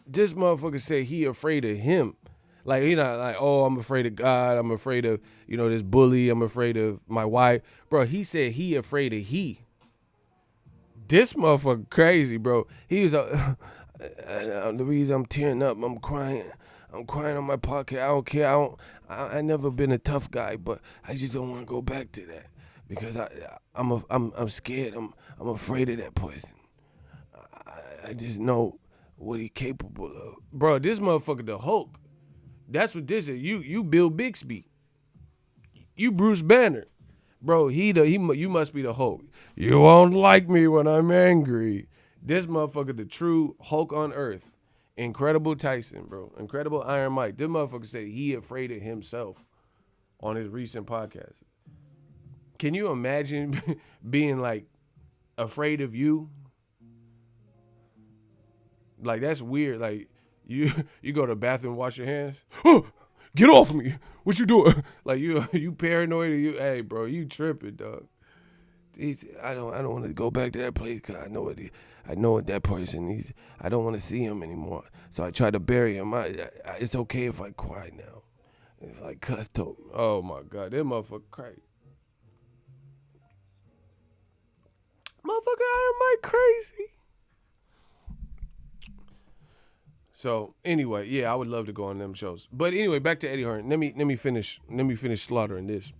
This motherfucker said he afraid of him. Like, not like, oh, I'm afraid of God. I'm afraid of, this bully. I'm afraid of my wife. Bro, he said he afraid of he. This motherfucker crazy, bro. He was the reason I'm tearing up, I'm crying. I'm crying on my podcast. I don't care. I never been a tough guy, but I just don't want to go back to that because I'm scared. I'm afraid of that person. I just know what he capable of. Bro, this motherfucker the Hulk. That's what this is. You Bill Bixby. You Bruce Banner. Bro, you must be the Hulk. You won't like me when I'm angry. This motherfucker the true Hulk on earth. Incredible Tyson, bro. Incredible Iron Mike. This motherfucker said he afraid of himself on his recent podcast. Can you imagine being like afraid of you? Like that's weird. Like You go to the bathroom, wash your hands. Oh, get off me! What you doing? Like you paranoid? Or hey, bro, you tripping, dog? I don't want to go back to that place because I know what that person. I don't want to see him anymore. So I try to bury him. It's okay if I cry now. It's like custom. Oh my God, that motherfucker crazy. Motherfucker, am I crazy? So anyway, yeah, I would love to go on them shows. But anyway, back to Eddie Hearn. Let me finish slaughtering this.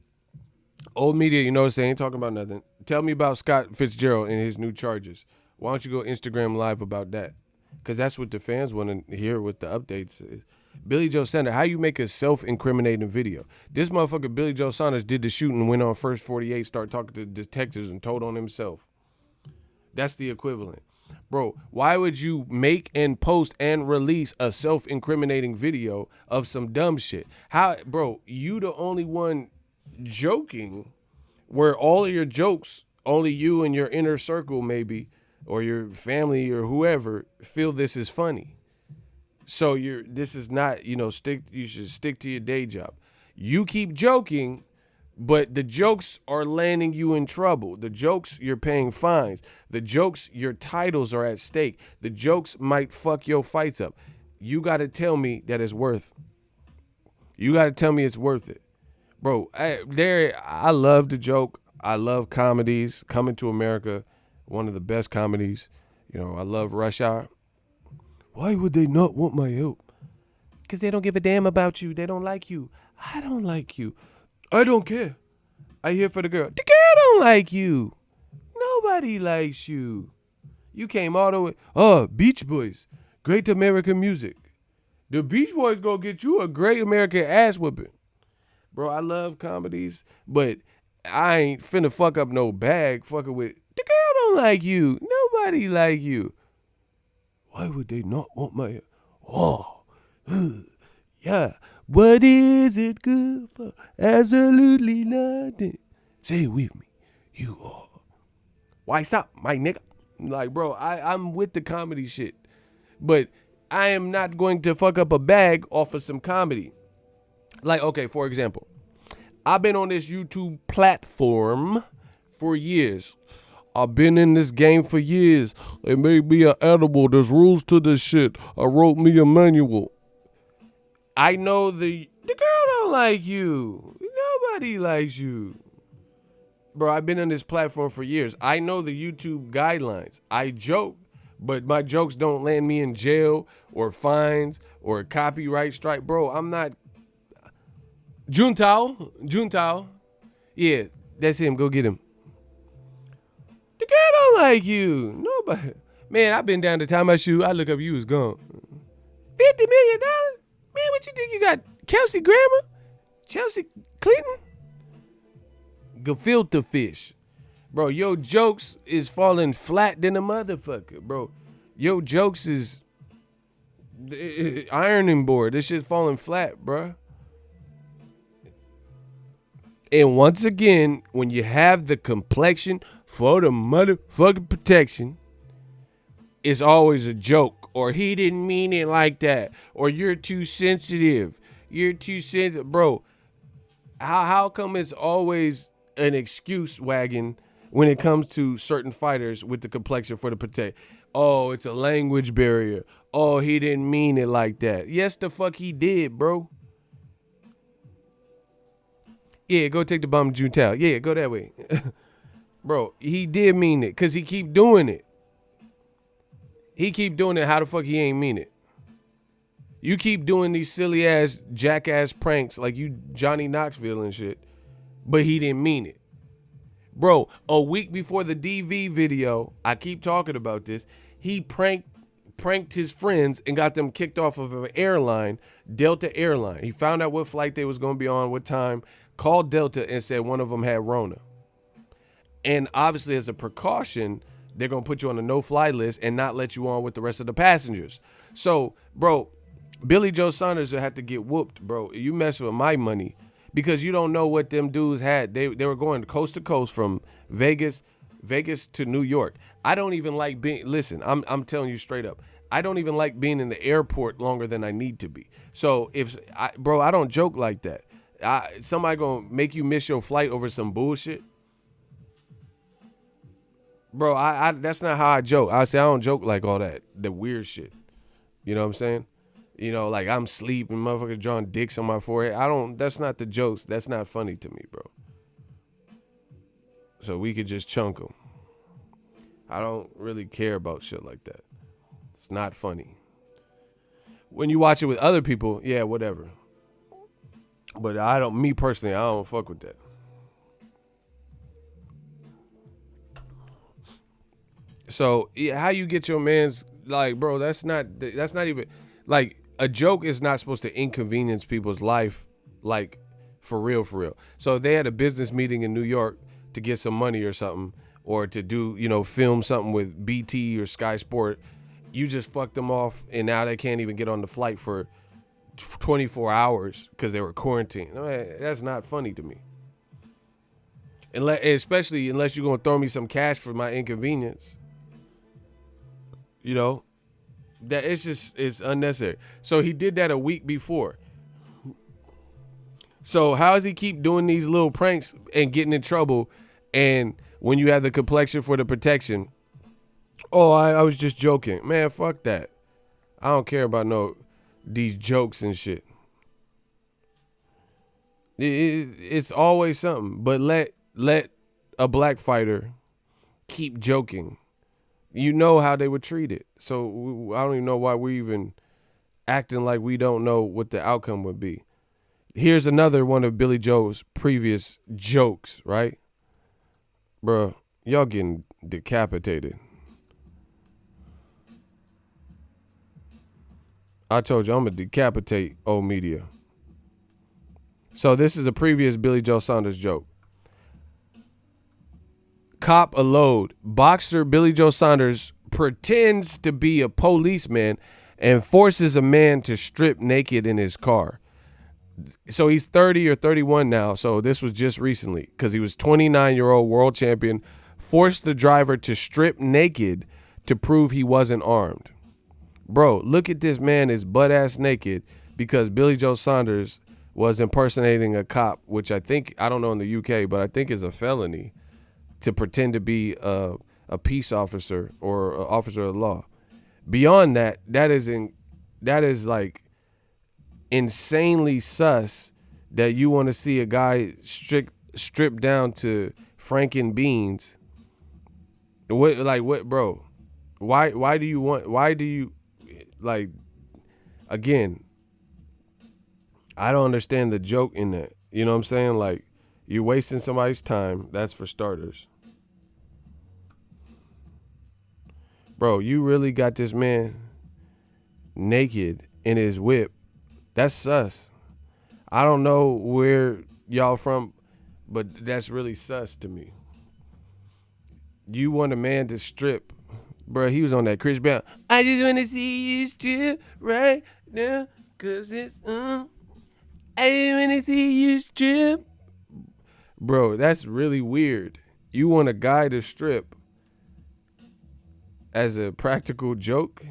Old media, you know what I'm saying? Ain't talking about nothing. Tell me about Scott Fitzgerald and his new charges. Why don't you go Instagram live about that? Because that's what the fans want to hear with the updates. Billy Joe Saunders, how you make a self-incriminating video? This motherfucker Billy Joe Saunders did the shooting, went on First 48, started talking to detectives and told on himself. That's the equivalent. Bro, why would you make and post and release a self-incriminating video of some dumb shit? How, bro, you the only one joking where all of your jokes, only you and your inner circle maybe, or your family or whoever feel this is funny. So this is not, you should stick to your day job. You keep joking, but the jokes are landing you in trouble. The jokes, you're paying fines. The jokes, your titles are at stake. The jokes might fuck your fights up. You got to tell me that it's worth. You got to tell me it's worth it. Bro, I love the joke. I love comedies. Coming to America, one of the best comedies. I love Rush Hour. Why would they not want my help? Because they don't give a damn about you. They don't like you. I don't like you. I don't care. I here for the girl. The girl don't like you. Nobody likes you. You came all the way. Oh, Beach Boys. Great American music. The Beach Boys gonna get you a great American ass whipping. Bro, I love comedies, but I ain't finna fuck up no bag fucking with. The girl don't like you. Nobody like you. Why would they not want my... Oh, yeah. What is it good for? Absolutely nothing. Say it with me. You are. Why stop, my nigga? Like, bro, I'm with the comedy shit. But I am not going to fuck up a bag off of some comedy. Like, okay, for example, I've been on this YouTube platform for years. I've been in this game for years. They made me an edible. There's rules to this shit. I wrote me a manual. I know the girl don't like you. Nobody likes you. Bro, I've been on this platform for years. I know the YouTube guidelines. I joke, but my jokes don't land me in jail or fines or a copyright strike. Bro, I'm not. Juntao. Yeah, that's him. Go get him. The girl don't like you. Nobody. Man, I've been down to tie my shoe. I look up, you was gone. $50 million? Man, what you think you got? Kelsey Grammer? Chelsea Clinton? Gefilte fish. Bro, your jokes is falling flat than a motherfucker, bro. Your jokes is ironing board. This shit's falling flat, bro. And once again, when you have the complexion for the motherfucking protection, it's always a joke. Or he didn't mean it like that. Or you're too sensitive. You're too sensitive. Bro, how come it's always an excuse wagon when it comes to certain fighters with the complexion for the protect? Oh, it's a language barrier. Oh, he didn't mean it like that. Yes, the fuck he did, bro. Yeah, go take the bomb to Junetown. Yeah, go that way. Bro, he did mean it because he keep doing it. He keep doing it. How the fuck he ain't mean it? You keep doing these silly ass jackass pranks like you Johnny Knoxville and shit, but he didn't mean it. Bro, a week before the DV video, I keep talking about this, he pranked his friends and got them kicked off of an airline, Delta Airline. He found out what flight they was going to be on, what time, called Delta and said one of them had Rona. And obviously as a precaution, they're going to put you on a no-fly list and not let you on with the rest of the passengers. So, bro, Billy Joe Saunders will have to get whooped, bro. You mess with my money because you don't know what them dudes had. They were going coast to coast from Vegas to New York. I don't even like being, listen, I'm telling you straight up. I don't even like being in the airport longer than I need to be. So bro, I don't joke like that. Somebody gonna make you miss your flight over some bullshit, bro. I that's not how I joke. I say I don't joke like all that, the weird shit. You know what I'm saying? You know, like I'm sleeping, motherfuckers drawing dicks on my forehead. I don't. That's not the jokes. That's not funny to me, bro. So we could just chunk them. I don't really care about shit like that. It's not funny. When you watch it with other people, yeah, whatever. But me personally, I don't fuck with that. So yeah, how you get your man's, like, bro, that's not even, like, a joke is not supposed to inconvenience people's life, like, for real, for real. So if they had a business meeting in New York to get some money or something, or to do, film something with BT or Sky Sport, you just fucked them off, and now they can't even get on the flight for 24 hours because they were quarantined. I mean, that's not funny to me. Especially unless you're going to throw me some cash for my inconvenience. That it's unnecessary. So he did that a week before. So how does he keep doing these little pranks and getting in trouble? And when you have the complexion for the protection, oh, I was just joking. Man, fuck that. I don't care about these jokes and shit. It's always something. But let a black fighter keep joking. You know how they would treat it. So I don't even know why we're even acting like we don't know what the outcome would be. Here's another one of Billy Joe's previous jokes, right? Bruh, y'all getting decapitated. I told you I'm going to decapitate old media. So this is a previous Billy Joe Saunders joke. Cop a load. Boxer Billy Joe Saunders pretends to be a policeman and forces a man to strip naked in his car. So he's 30 or 31 now. So this was just recently because he was 29-year-old world champion, forced the driver to strip naked to prove he wasn't armed. Bro, look at this man is butt-ass naked because Billy Joe Saunders was impersonating a cop, which I don't know in the UK, but I think is a felony to pretend to be a peace officer or an officer of the law. Beyond that, that is like insanely sus that you want to see a guy stripped down to Franken beans. What, bro? Why do you like, again, I don't understand the joke in that. You know what I'm saying? Like, you're wasting somebody's time. That's for starters. Bro, you really got this man naked in his whip. That's sus. I don't know where y'all from, but that's really sus to me. You want a man to strip. Bro, he was on that Chris Brown. I just want to see you strip right now, cause it's, I just want to see you strip. Bro, that's really weird. You want a guy to strip as a practical joke?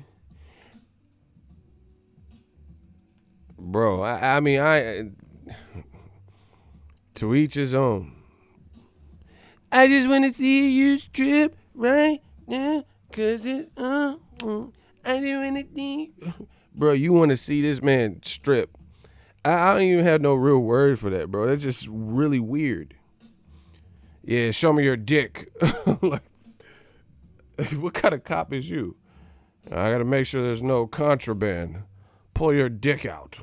Bro, I mean, to each his own. I just want to see you strip right now, cause it's, I just want to see. Bro, you want to see this man strip. I don't even have no real word for that, bro. That's just really weird. Yeah, show me your dick. Like, what kind of cop is you? I gotta make sure there's no contraband. Pull your dick out.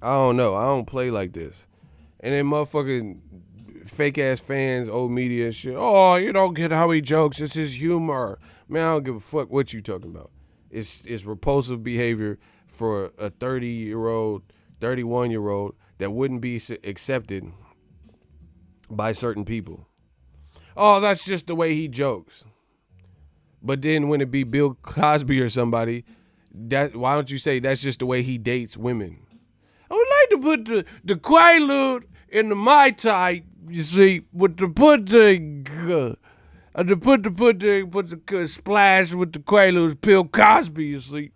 I don't know. I don't play like this. And then motherfucking fake ass fans, old media and shit. Oh, you don't get how he jokes. It's his humor. Man, I don't give a fuck what you talking about. It's repulsive behavior for a 30-year-old, 31-year-old that wouldn't be accepted by certain people. Oh, that's just the way he jokes. But then when it be Bill Cosby or somebody, Why don't you say that's just the way he dates women? I would like to put the Quaalude in the Mai Tai, you see, with the pudding. To put the splash with the Quaaludes, Bill Cosby, you see.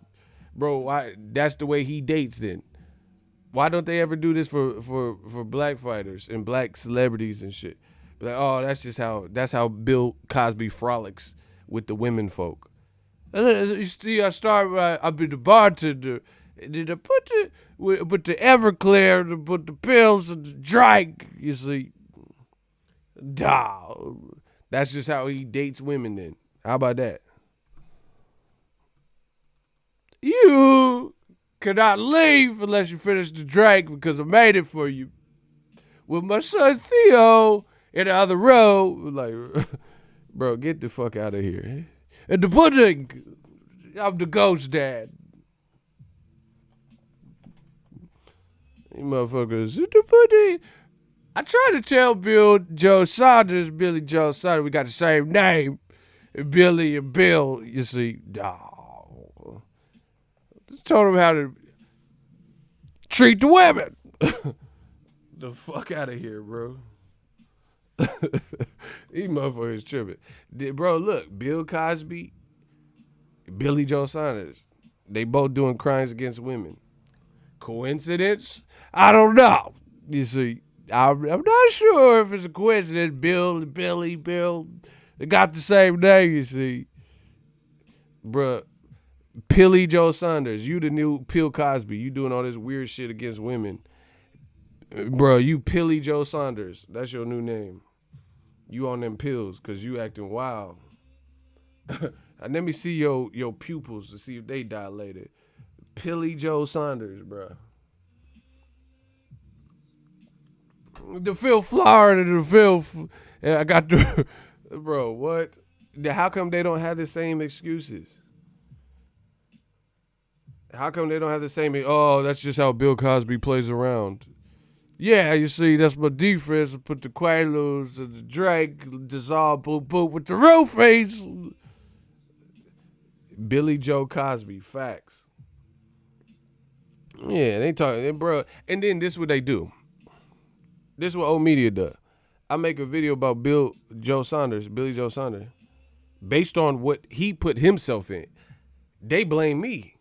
Bro, that's the way he dates then. Why don't they ever do this for black fighters and black celebrities and shit? Be like, oh, that's how Bill Cosby frolics with the women folk. You see, I'll be the bartender. Did I put the Everclear, to put the pills and the drink, you see. That's just how he dates women then. How about that? You cannot leave unless you finish the drink because I made it for you. With my son Theo in the other row. Like, bro, get the fuck out of here. And the pudding, I'm the ghost dad. You motherfuckers, the pudding. I try to tell Billy Joe Saunders, we got the same name. Billy and Bill, you see, just told him how to treat the women. The fuck out of here, bro. These motherfuckers tripping. Bro, look, Bill Cosby, Billy Joe Saunders, they both doing crimes against women. Coincidence? I don't know. You see, I'm not sure if it's a coincidence. Bill, they got the same name, you see. Bruh, Billy Joe Saunders, you the new Bill Cosby. You doing all this weird shit against women. Bruh, you Billy Joe Saunders. That's your new name. You on them pills because you acting wild. Let me see your pupils to see if they dilated. Billy Joe Saunders, bruh. The Phil Florida, the Phil. I got the. Bro, what? How come they don't have the same excuses? How come they don't have the same? Oh, that's just how Bill Cosby plays around. Yeah, you see, that's my defense. I put the Quaaludes and the drink, dissolve, boop, with the real face. Billy Joe Cosby, facts. Yeah, they talking, bro. And then this is what they do. This is what old media does. I make a video about Billy Joe Saunders, based on what he put himself in. They blame me.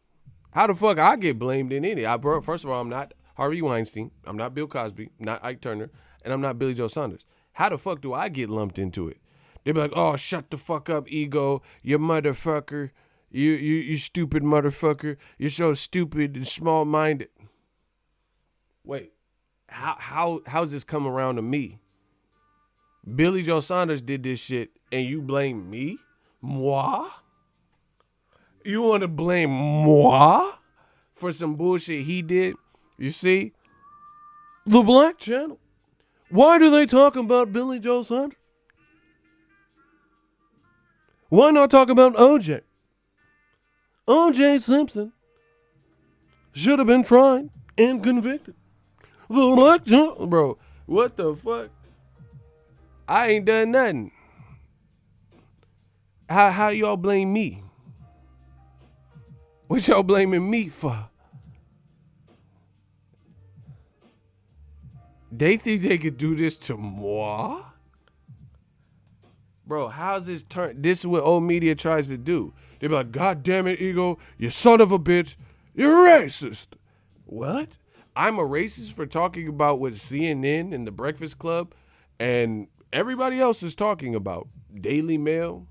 How the fuck I get blamed in any? First of all, I'm not Harvey Weinstein. I'm not Bill Cosby. I'm not Ike Turner. And I'm not Billy Joe Saunders. How the fuck do I get lumped into it? They be like, oh, shut the fuck up, ego. You motherfucker. You stupid motherfucker. You're so stupid and small-minded. Wait. How's this come around to me? Billy Joe Saunders did this shit and you blame me? Moi? You want to blame moi for some bullshit he did? You see? The Black Channel. Why do they talk about Billy Joe Saunders? Why not talk about OJ? OJ Simpson should have been tried and convicted. The Black Channel. Bro, what the fuck? I ain't done nothing. How y'all blame me? What y'all blaming me for? They think they could do this to moi? Bro, how's this turn? This is what old media tries to do. They be like, God damn it, ego, you son of a bitch, you're racist. What? I'm a racist for talking about what CNN and the Breakfast Club and everybody else is talking about. Daily Mail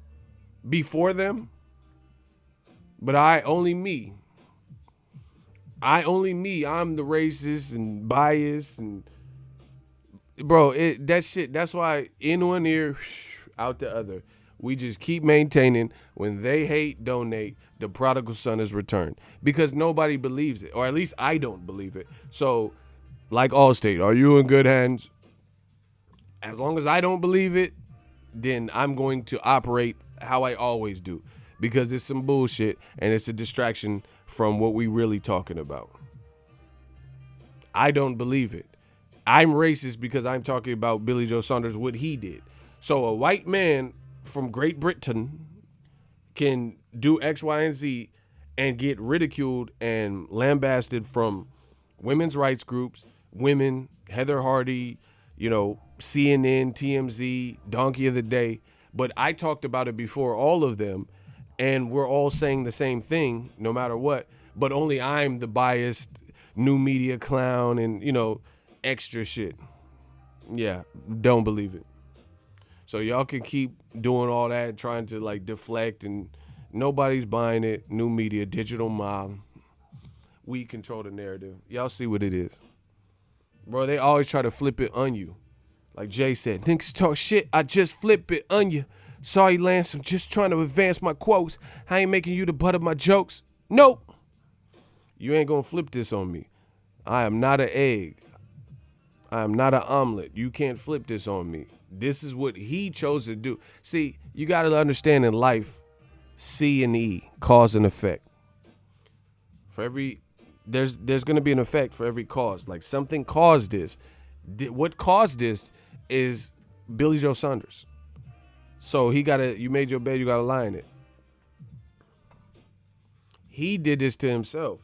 before them. But only me. I'm the racist and biased and bro, that shit, that's why in one ear, out the other. We just keep maintaining when they hate, donate, the prodigal son is returned. Because nobody believes it. Or at least I don't believe it. So, like Allstate, are you in good hands? As long as I don't believe it, then I'm going to operate how I always do. Because it's some bullshit and it's a distraction from what we really talking about. I don't believe it. I'm racist because I'm talking about Billy Joe Saunders, what he did. So a white man from Great Britain can do X, Y, and Z and get ridiculed and lambasted from women's rights groups, women, Heather Hardy, CNN, TMZ, Donkey of the Day. But I talked about it before all of them, and we're all saying the same thing no matter what. But only I'm the biased new media clown and, extra shit. Yeah, don't believe it. So y'all can keep doing all that, trying to like deflect, and nobody's buying it. New media, digital mob. We control the narrative. Y'all see what it is. Bro, they always try to flip it on you. Like Jay said, niggas talk shit, I just flip it on you. Sorry, Lance, I'm just trying to advance my quotes. I ain't making you the butt of my jokes. Nope. You ain't gonna flip this on me. I am not an egg. I am not an omelet. You can't flip this on me. This is what he chose to do. See, you got to understand in life, C and E, cause and effect. For every, there's going to be an effect for every cause. Like something caused this. What caused this is Billy Joe Saunders. So you made your bed, you got to lie in it. He did this to himself.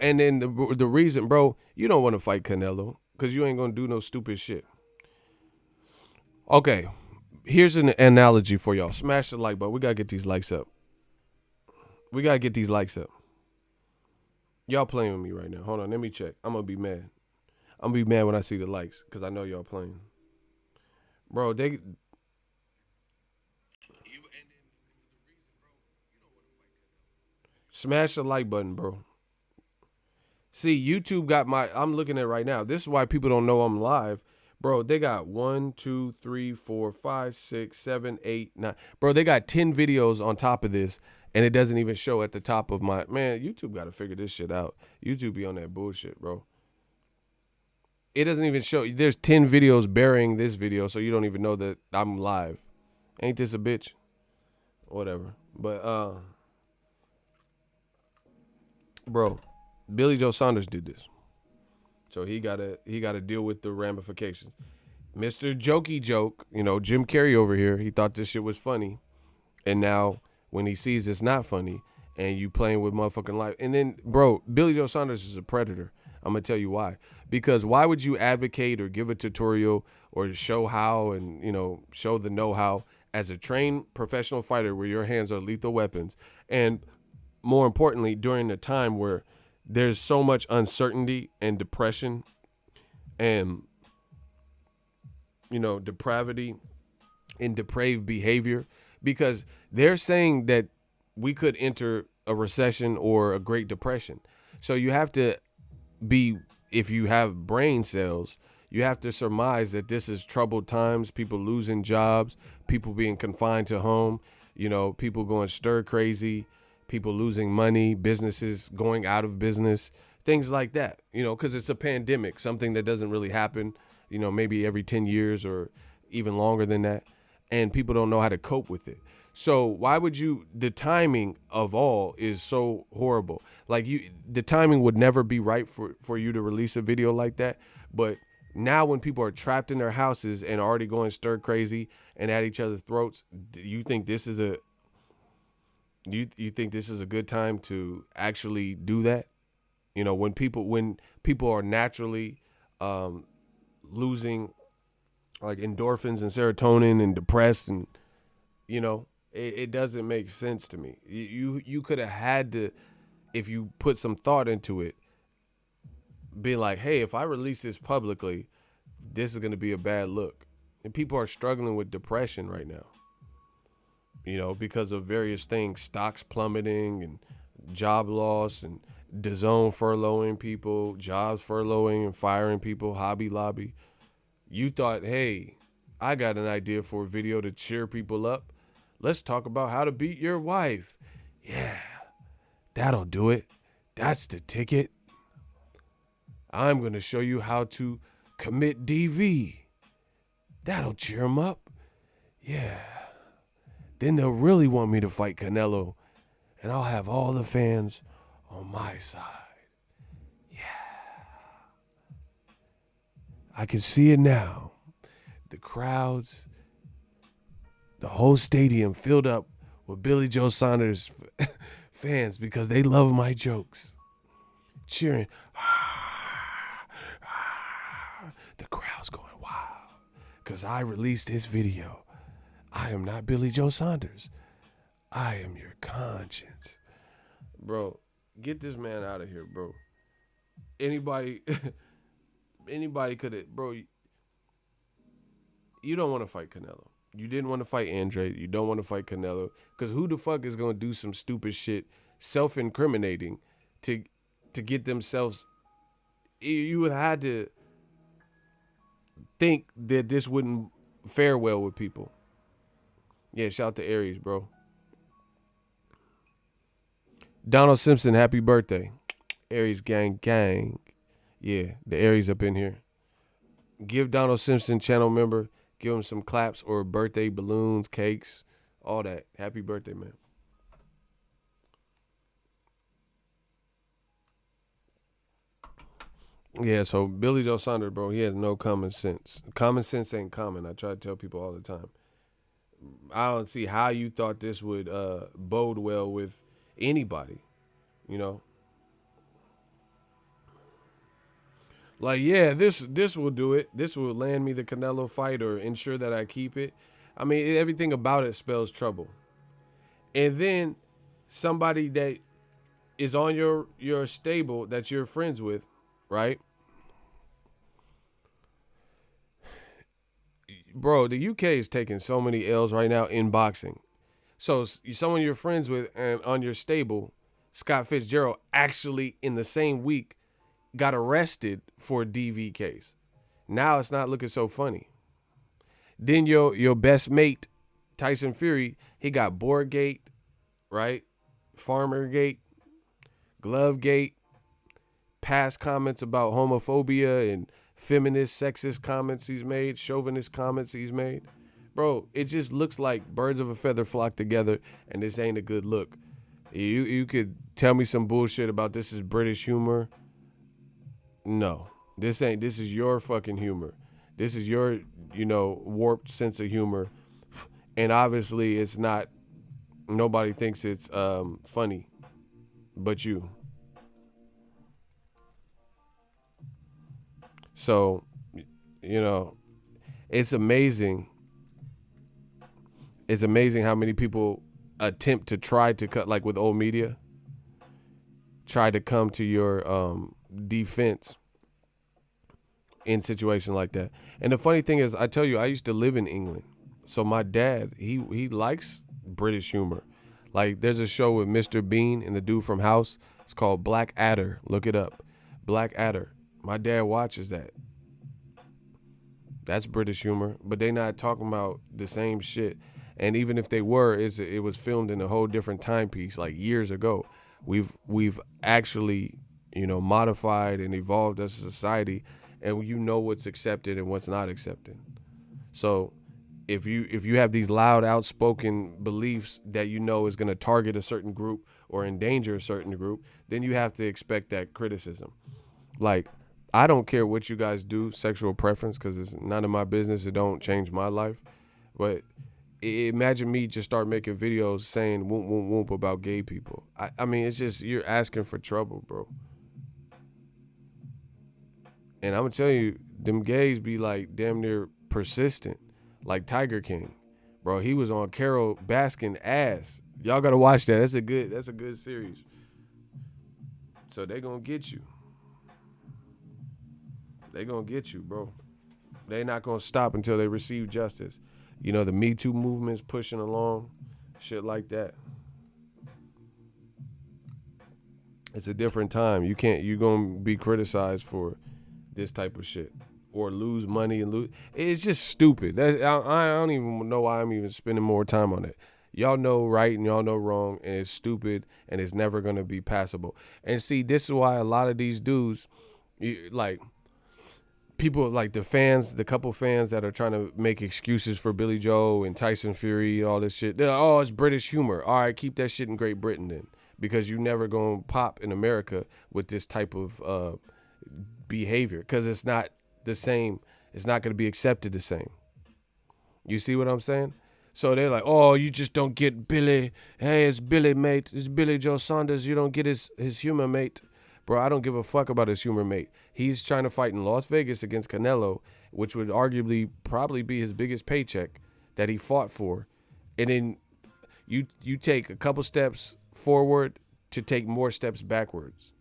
And then the reason, bro, you don't want to fight Canelo because you ain't going to do no stupid shit. Okay, here's an analogy for y'all. Smash the like button. We got to get these likes up. Y'all playing with me right now. Hold on, let me check. I'm going to be mad. I'm going to be mad when I see the likes because I know y'all playing. Bro, smash the like button, bro. See, YouTube got I'm looking at it right now. This is why people don't know I'm live. Bro, they got 1, 2, 3, 4, 5, 6, 7, 8, 9. Bro, they got 10 videos on top of this, and it doesn't even show at the top of my... Man, YouTube got to figure this shit out. YouTube be on that bullshit, bro. It doesn't even show... There's 10 videos burying this video, so you don't even know that I'm live. Ain't this a bitch? Whatever. But, bro, Billy Joe Saunders did this. So he gotta deal with the ramifications. Mr. Jokey Joke, Jim Carrey over here, he thought this shit was funny. And now when he sees it's not funny and you playing with motherfucking life. And then, bro, Billy Joe Saunders is a predator. I'm going to tell you why. Because why would you advocate or give a tutorial or show how and, show the know-how as a trained professional fighter where your hands are lethal weapons? And more importantly, during a time where there's so much uncertainty and depression and, depravity and depraved behavior, because they're saying that we could enter a recession or a Great Depression. So you have to if you have brain cells, you have to surmise that this is troubled times, people losing jobs, people being confined to home, people going stir crazy, people losing money, businesses going out of business, things like that, because it's a pandemic, something that doesn't really happen, maybe every 10 years or even longer than that. And people don't know how to cope with it. So why would the timing of all is so horrible. Like the timing would never be right for you to release a video like that. But now when people are trapped in their houses and already going stir crazy and at each other's throats, do you think this is a good time to actually do that? When people are naturally losing like endorphins and serotonin and depressed and, it doesn't make sense to me. You could have had to, if you put some thought into it, be like, hey, if I release this publicly, this is going to be a bad look. And people are struggling with depression right now, because of various things, stocks plummeting and job loss and Dazn furloughing people, jobs furloughing and firing people, Hobby Lobby. You thought, hey, I got an idea for a video to cheer people up. Let's talk about how to beat your wife. Yeah, that'll do it. That's the ticket. I'm going to show you how to commit DV. That'll cheer them up. Yeah. Then they'll really want me to fight Canelo, and I'll have all the fans on my side. Yeah. I can see it now. The crowds, the whole stadium filled up with Billy Joe Saunders fans because they love my jokes. Cheering. The crowd's going wild because I released this video. I am not Billy Joe Saunders. I am your conscience. Bro, get this man out of here, bro. Anybody could have, bro. You don't want to fight Canelo. You didn't want to fight Andre. You don't want to fight Canelo. Because who the fuck is going to do some stupid shit, self-incriminating, to get themselves... You would have had to think that this wouldn't fare well with people. Yeah, shout out to Aries, bro. Donald Simpson, happy birthday. Aries gang gang. Yeah, the Aries up in here. Give Donald Simpson, channel member, give him some claps or birthday balloons, cakes, all that. Happy birthday, man. Yeah, so Billy Joe Saunders, bro, he has no common sense. Common sense ain't common. I try to tell people all the time. I don't see how you thought this would bode well with anybody, you know? Like, yeah, this will do it. This will land me the Canelo fight or ensure that I keep it. I mean, everything about it spells trouble. And then somebody that is on your stable that you're friends with, right? Bro, the UK is taking so many L's right now in boxing. So someone you're friends with and on your stable, Scott Fitzgerald, actually in the same week got arrested for a DV case. Now it's not looking so funny. Then your best mate, Tyson Fury, he got Boardgate, right? Farmergate, Glovegate, past comments about homophobia and feminist, sexist comments he's made, chauvinist comments he's made. Bro, it just looks like birds of a feather flock together, and this ain't a good look. You could tell me some bullshit about this is British humor. No, this ain't. This is your fucking humor. This is your, warped sense of humor. And obviously it's not, nobody thinks it's funny but you. So, it's amazing. It's amazing how many people attempt to try to cut, like with old media, try to come to your defense in situations like that. And the funny thing is, I tell you, I used to live in England. So my dad, he likes British humor. Like there's a show with Mr. Bean and the dude from House. It's called Black Adder. Look it up. Black Adder. My dad watches that. That's British humor, but they not talking about the same shit. And even if they were, it was filmed in a whole different timepiece, like years ago. We've actually, modified and evolved as a society, and what's accepted and what's not accepted. So if you have these loud, outspoken beliefs that is going to target a certain group or endanger a certain group, then you have to expect that criticism. Like, I don't care what you guys do, sexual preference, because it's none of my business. It don't change my life. But imagine me just start making videos saying whoop, whoop, whoop about gay people. I mean, it's just, you're asking for trouble, bro. And I'm going to tell you, them gays be like damn near persistent, like Tiger King. Bro, he was on Carol Baskin ass. Y'all got to watch that. That's a good series. So they going to get you. They going to get you, bro. They not going to stop until they receive justice. The Me Too movement's pushing along, shit like that. It's a different time. You're going to be criticized for this type of shit or lose money and lose. It's just stupid. I don't even know why I'm even spending more time on it. Y'all know right and y'all know wrong, and it's stupid, and it's never going to be passable. And see, this is why a lot of these dudes, like, people like the couple fans that are trying to make excuses for Billy Joe and Tyson Fury and all this shit. They're like, oh, it's British humor. All right, keep that shit in Great Britain then, because you never gonna pop in America with this type of behavior, because it's not the same. It's not gonna be accepted the same. You see what I'm saying? So they're like, oh, you just don't get Billy. Hey, it's Billy, mate. It's Billy Joe Saunders. You don't get his humor, mate. Bro, I don't give a fuck about his humor, mate. He's trying to fight in Las Vegas against Canelo, which would arguably probably be his biggest paycheck that he fought for. And then you take a couple steps forward to take more steps backwards.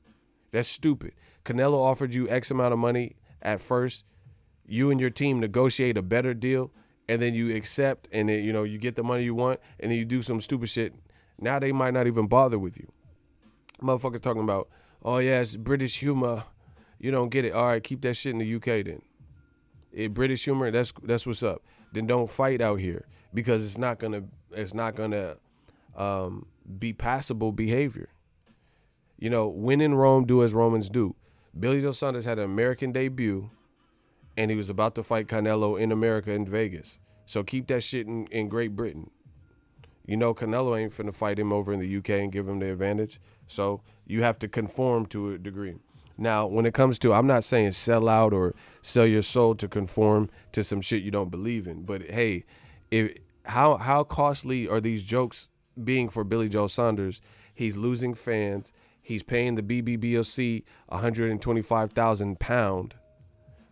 That's stupid. Canelo offered you X amount of money at first. You and your team negotiate a better deal, and then you accept, and then, you get the money you want, and then you do some stupid shit. Now they might not even bother with you. Motherfuckers talking about, oh yeah, it's British humor. You don't get it. All right, keep that shit in the UK then. British humor, that's what's up. Then don't fight out here because it's not gonna be passable behavior. When in Rome, do as Romans do. Billy Joe Saunders had an American debut, and he was about to fight Canelo in America in Vegas. So keep that shit in Great Britain. Canelo ain't finna fight him over in the UK and give him the advantage. So you have to conform to a degree. Now, when it comes to, I'm not saying sell out or sell your soul to conform to some shit you don't believe in. But hey, how costly are these jokes being for Billy Joe Saunders? He's losing fans. He's paying the BBBOC £125,000,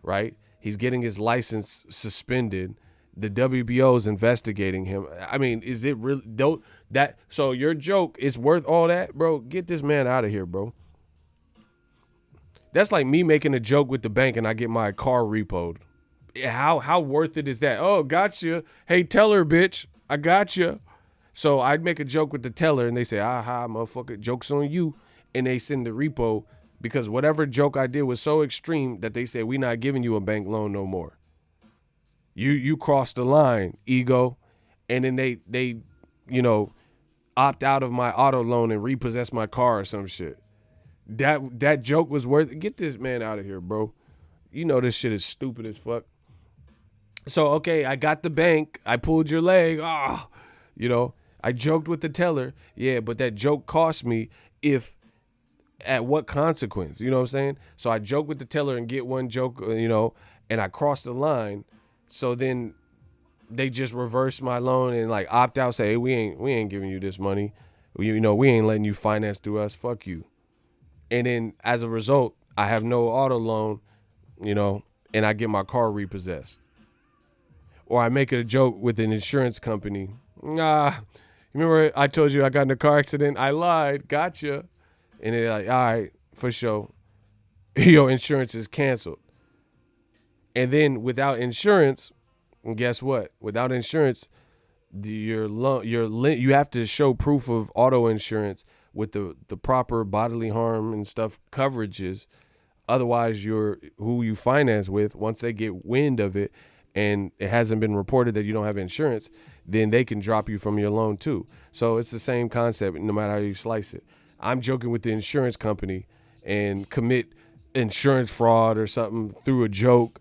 right? He's getting his license suspended. The WBO is investigating him. I mean, is it really so your joke is worth all that, bro? Get this man out of here, bro. That's like me making a joke with the bank and I get my car repoed. How worth it is that? Oh, gotcha. Hey, teller, bitch, I gotcha. So I'd make a joke with the teller and they say, aha, motherfucker, joke's on you. And they send the repo because whatever joke I did was so extreme that they said, we not giving you a bank loan no more. You crossed the line, ego. And then they opt out of my auto loan and repossess my car or some shit. That joke was worth it. Get this man out of here, bro. This shit is stupid as fuck. So, okay, I got the bank. I pulled your leg. I joked with the teller. Yeah, but that joke cost me at what consequence? You know what I'm saying? So I joke with the teller and get one joke, and I cross the line. So then they just reverse my loan and like opt out, say, hey, we ain't giving you this money. We ain't letting you finance through us. Fuck you. And then as a result, I have no auto loan, and I get my car repossessed. Or I make a joke with an insurance company. Remember I told you I got in a car accident? I lied. Gotcha. And they're like, all right, for sure. Your insurance is canceled. And then without insurance, and guess what? Without insurance, you have to show proof of auto insurance with the proper bodily harm and stuff coverages. Otherwise, who you finance with, once they get wind of it and it hasn't been reported that you don't have insurance, then they can drop you from your loan too. So it's the same concept no matter how you slice it. I'm joking with the insurance company and commit insurance fraud or something through a joke,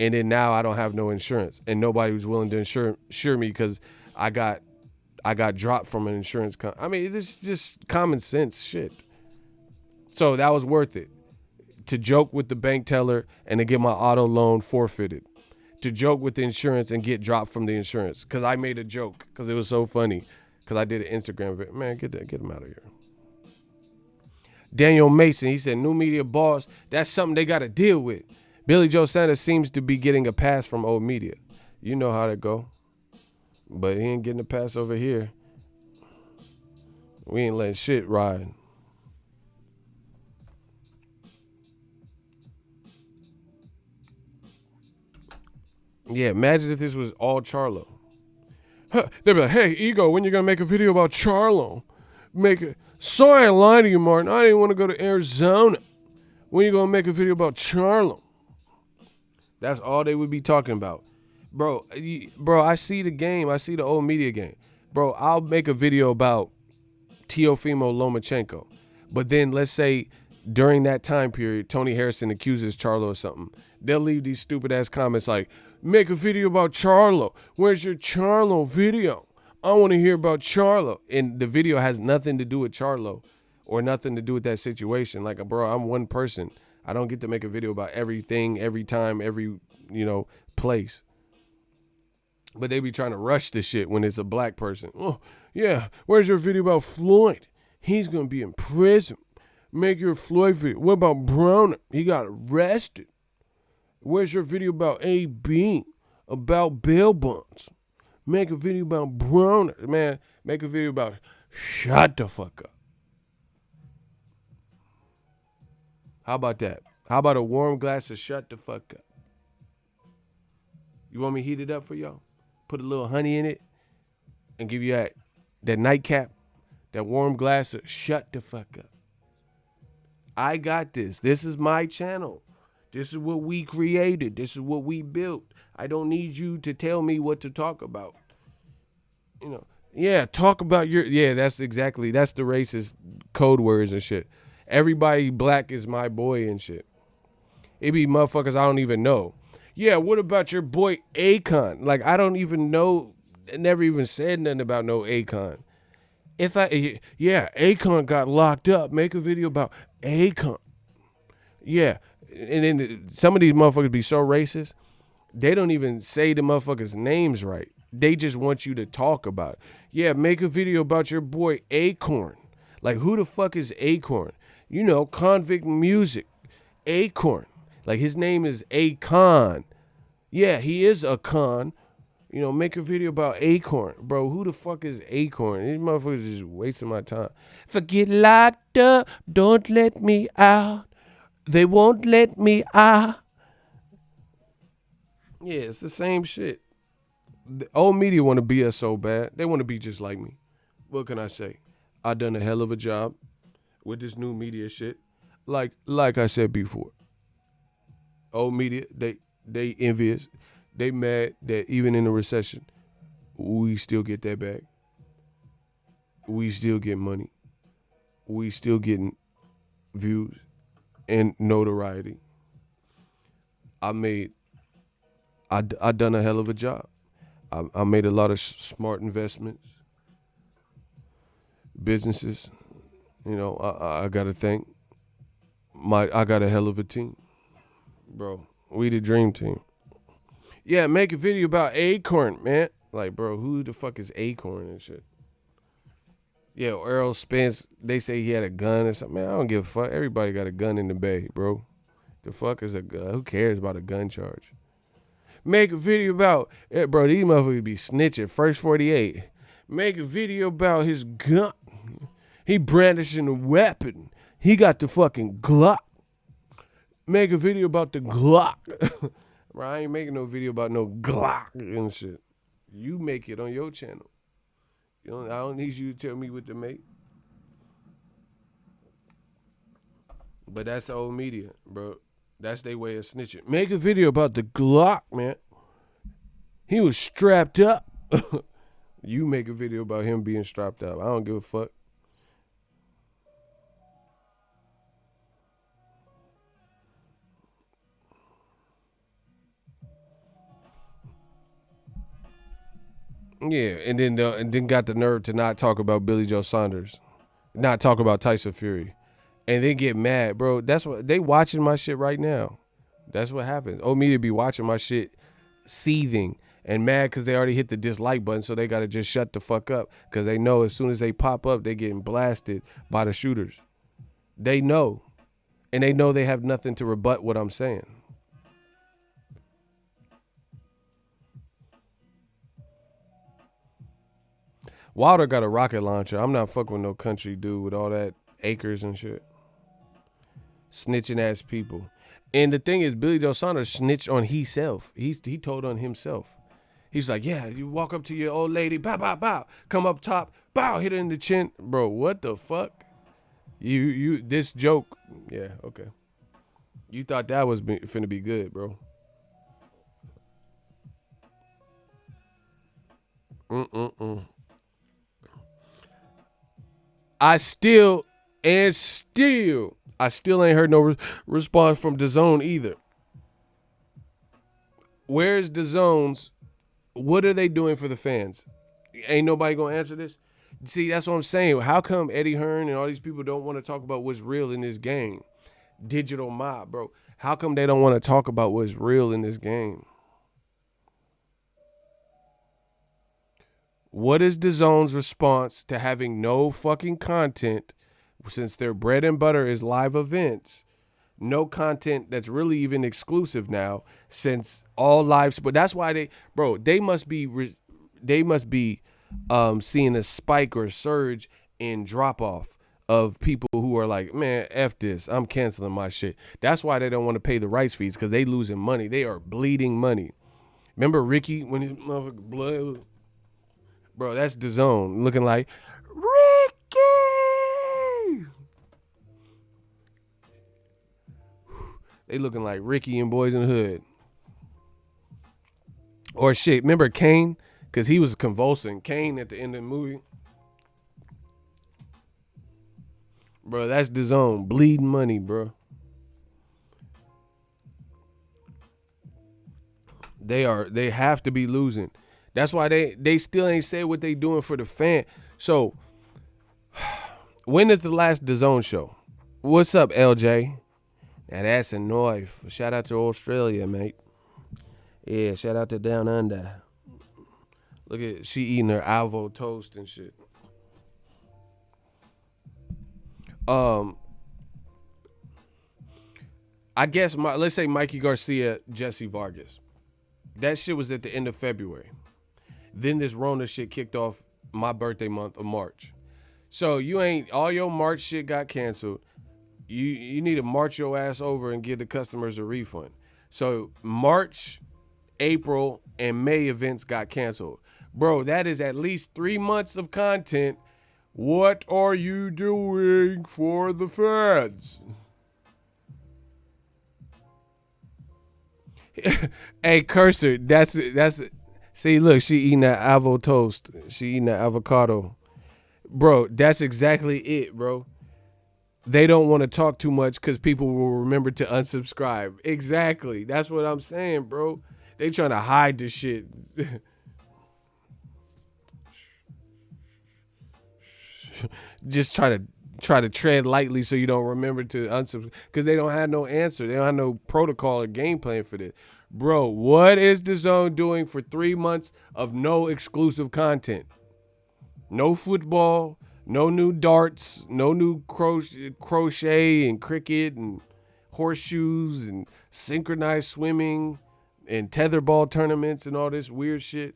and then now I don't have no insurance, and nobody was willing to insure me because I got dropped from an insurance company. I mean, it's just common sense shit. So that was worth it. To joke with the bank teller and to get my auto loan forfeited. To joke with the insurance and get dropped from the insurance because I made a joke because it was so funny because I did an Instagram video. Man, get him out of here. Daniel Mason, he said, new media boss, that's something they got to deal with. Billy Joe Saunders seems to be getting a pass from old media. You know how that go. But he ain't getting a pass over here. We ain't letting shit ride. Yeah, imagine if this was all Charlo. They'd be like, hey, Ego, when you going to make a video about Charlo? Sorry I lied to you, Martin. I didn't want to go to Arizona. When you going to make a video about Charlo? That's all they would be talking about. Bro, I see the game. I see the old media game. Bro, I'll make a video about Teofimo Lomachenko. But then let's say during that time period, Tony Harrison accuses Charlo of something. They'll leave these stupid ass comments like, make a video about Charlo. Where's your Charlo video? I want to hear about Charlo. And the video has nothing to do with Charlo or nothing to do with that situation. Like, bro, I'm one person. I don't get to make a video about everything, every time, every, place. But they be trying to rush the shit when it's a black person. Oh, yeah, where's your video about Floyd? He's going to be in prison. Make your Floyd video. What about Brown? He got arrested. Where's your video about AB? About bail bonds? Make a video about Brown. Man, make a video about shut the fuck up. How about that? How about a warm glass of shut the fuck up? You want me to heat it up for y'all? Put a little honey in it and give you that nightcap, that warm glass of shut the fuck up. I got this. This is my channel. This is what we created. This is what we built. I don't need you to tell me what to talk about. You know, yeah, talk about that's the racist code words and shit. Everybody black is my boy and shit. It be motherfuckers I don't even know. Yeah, what about your boy Akon? Like, I don't even know, never even said nothing about no Akon. Akon got locked up. Make a video about Akon. Yeah, and then some of these motherfuckers be so racist, they don't even say the motherfuckers' names right. They just want you to talk about it. Yeah, make a video about your boy Acorn. Like, who the fuck is Acorn? You know, convict music. Acorn. Like, his name is Akon. Yeah, he is a con. You know, make a video about Acorn. Bro, who the fuck is Acorn? These motherfuckers just wasting my time. If I get locked up, don't let me out. They won't let me out. Yeah, it's the same shit. The old media want to be us so bad. They want to be just like me. What can I say? I done a hell of a job with this new media shit. Like I said before. Old media, they envious. They mad that even in a recession, we still get that back. We still get money. We still getting views and notoriety. I done a hell of a job. I made a lot of smart investments, businesses. You know, I gotta thank I got a hell of a team, bro. We the dream team. Yeah, make a video about Acorn, man. Like, bro, who the fuck is Acorn and shit? Yeah, Earl Spence, they say he had a gun or something. Man, I don't give a fuck. Everybody got a gun in the bay, bro. The fuck is a gun? Who cares about a gun charge? Make a video about, bro, these motherfuckers be snitching. First 48. Make a video about his gun. He brandishing a weapon. He got the fucking Glock. Make a video about the Glock. Bro, I ain't making no video about no Glock and shit. You make it on your channel. I don't need you to tell me what to make. But that's the old media, bro. That's their way of snitching. Make a video about the Glock, man. He was strapped up. You make a video about him being strapped up. I don't give a fuck. Yeah, and then got the nerve to not talk about Billy Joe Saunders, not talk about Tyson Fury, and then get mad, bro. That's what they watching my shit right now. That's what happens. Old media be watching my shit, seething and mad because they already hit the dislike button, so they gotta just shut the fuck up because they know as soon as they pop up, they getting blasted by the shooters. They know, and they know they have nothing to rebut what I'm saying. Wilder got a rocket launcher. I'm not fucking with no country dude with all that acres and shit. Snitching ass people. And the thing is, Billy Joe Saunders snitched on himself. He told on himself. He's like, yeah, you walk up to your old lady, bow, bow, bow. Come up top, bow, hit her in the chin. Bro, what the fuck? This joke. Yeah, okay. You thought that was finna be good, bro. I still ain't heard no response from Dazn either. Where's Dazn's? What are they doing for the fans? Ain't nobody gonna answer this? See, that's what I'm saying. How come Eddie Hearn and all these people don't want to talk about what's real in this game? Digital mob, bro. How come they don't want to talk about what's real in this game? What is DAZN's response to having no fucking content since their bread and butter is live events? No content that's really even exclusive now since all lives. But that's why they must be seeing a spike or a surge in drop off of people who are like, man, F this, I'm canceling my shit. That's why they don't want to pay the rights fees, because they losing money. They are bleeding money. Remember Ricky when his motherfucking blood, bro, that's DAZN looking like Ricky. They looking like Ricky and Boys in the Hood. Or shit, remember Kane? Because he was convulsing. Kane at the end of the movie. Bro, that's DAZN. Bleeding money, bro. They have to be losing. That's why they still ain't say what they doing for the fan. So, when is the last DAZN show? What's up, LJ? Now that's a knife. Shout out to Australia, mate. Yeah, shout out to Down Under. Look at she eating her avo toast and shit. I guess let's say Mikey Garcia, Jesse Vargas. That shit was at the end of February. Then this Rona shit kicked off my birthday month of March. So all your March shit got canceled. You need to march your ass over and give the customers a refund. So March, April, and May events got canceled. Bro, that is at least 3 months of content. What are you doing for the fans? Hey, Cursor, that's it. See, look, she eating that avo toast. She eating that avocado. Bro, that's exactly it, bro. They don't want to talk too much because people will remember to unsubscribe. Exactly. That's what I'm saying, bro. They trying to hide this shit. Just try to tread lightly so you don't remember to unsubscribe, because they don't have no answer. They don't have no protocol or game plan for this. Bro, what is DAZN doing for 3 months of no exclusive content? No football, no new darts, no new crochet and cricket and horseshoes and synchronized swimming and tetherball tournaments and all this weird shit.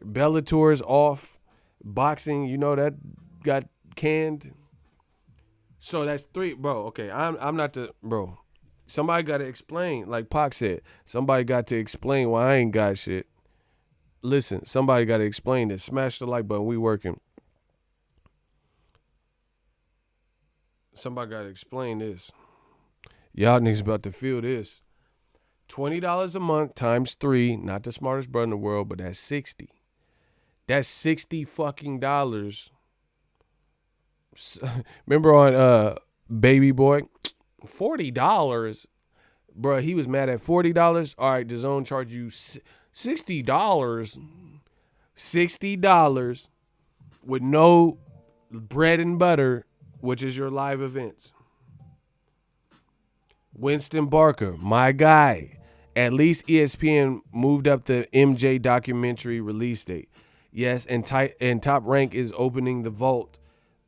Bellator's off. Boxing, that got canned. So that's 3, bro. Okay, I'm not the bro. Somebody got to explain, like Pac said. Somebody got to explain why I ain't got shit. Listen, somebody got to explain this. Smash the like button. We working. Somebody got to explain this. Y'all niggas about to feel this. $20 a month times 3. Not the smartest brother in the world, but that's 60. That's 60 fucking dollars. Remember on Baby Boy? $40. Bro, he was mad at $40. All right, DAZN charge you $60. $60 with no bread and butter, which is your live events. Winston Barker, my guy. At least ESPN moved up the MJ documentary release date. Yes, and Top Rank is opening the vault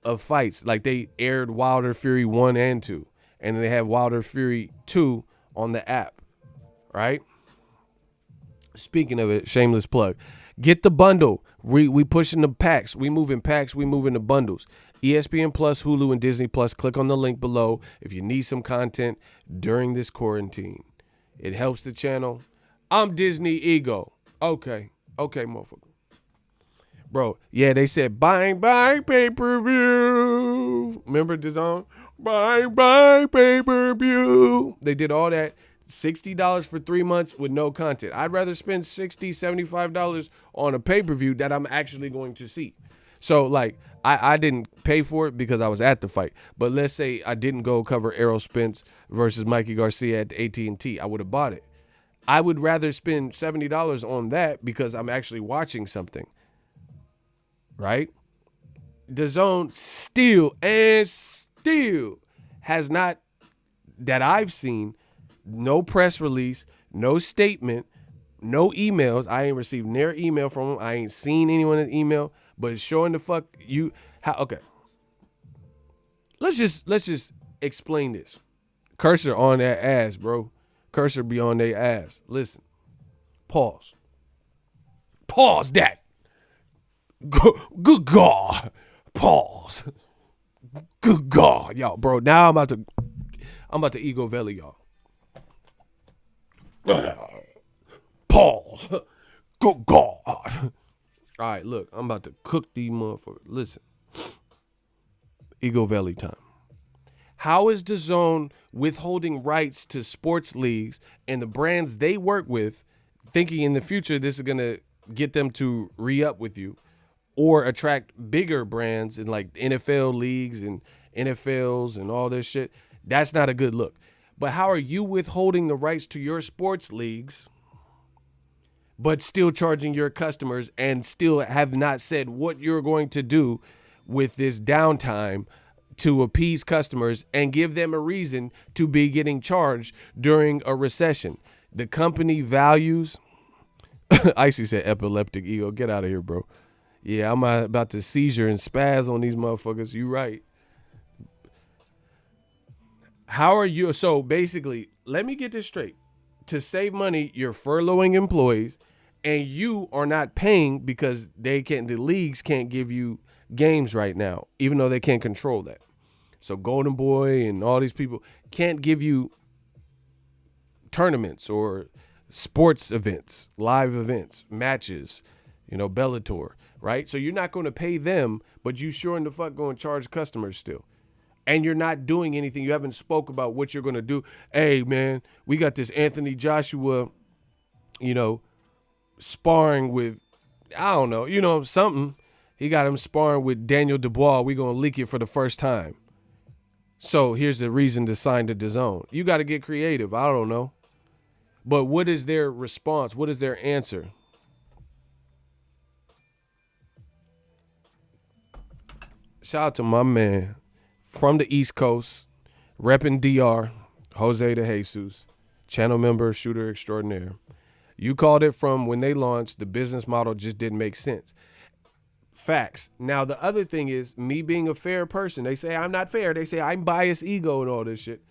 of fights. Like, they aired Wilder Fury 1 and 2. And they have Wilder Fury 2 on the app. Right? Speaking of it, shameless plug. Get the bundle. We pushing the packs. We moving packs. We moving the bundles. ESPN Plus, Hulu, and Disney Plus. Click on the link below if you need some content during this quarantine. It helps the channel. I'm Disney Ego. Okay, motherfucker. Bro, yeah, they said bang pay-per-view. Remember DAZN? Bang pay-per-view. They did all that. $60 for 3 months with no content. I'd rather spend $60, $75 on a pay-per-view that I'm actually going to see. So, like, I didn't pay for it because I was at the fight. But let's say I didn't go cover Errol Spence versus Mikey Garcia at the AT&T. I would have bought it. I would rather spend $70 on that because I'm actually watching something. Right? DAZN still has not, that I've seen, no press release, no statement, no emails. I ain't received near email from them. I ain't seen anyone in email. But showing the fuck you how okay. Let's just explain this. Cursor on that ass, bro. Cursor be on their ass. Listen. Pause. Pause that. Good God. Pause. Good God. Y'all, bro. Now I'm about to ego belly y'all. Pause. Good God. All right, look. I'm about to cook these motherfuckers. Listen. Ego belly time. How is DAZN withholding rights to sports leagues and the brands they work with, thinking in the future this is going to get them to re-up with you or attract bigger brands in like NFL leagues and NFLs and all this shit? That's not a good look. But how are you withholding the rights to your sports leagues but still charging your customers and still have not said what you're going to do with this downtime to appease customers and give them a reason to be getting charged during a recession? The company values, Icy said epileptic ego. Get out of here, bro. Yeah, I'm about to seizure and spaz on these motherfuckers. You right. How are you? So basically, let me get this straight. To save money, you're furloughing employees and you are not paying because the leagues can't give you games right now, even though they can't control that. So Golden Boy and all these people can't give you tournaments or sports events, live events, matches, Bellator, right? So you're not going to pay them, but you sure in the fuck going to charge customers still. And you're not doing anything. You haven't spoke about what you're going to do. Hey, man, we got this Anthony Joshua, sparring with, I don't know, something. He got him sparring with Daniel Dubois. We going to leak it for the first time. So here's the reason to sign to DAZN. You got to get creative. I don't know. But what is their response? What is their answer? Shout out to my man from the East Coast, repping DR, Jose de Jesus, channel member, shooter extraordinaire. You called it from when they launched. The business model just didn't make sense. Facts. Now, the other thing is me being a fair person. They say I'm not fair. They say I'm biased ego and all this shit.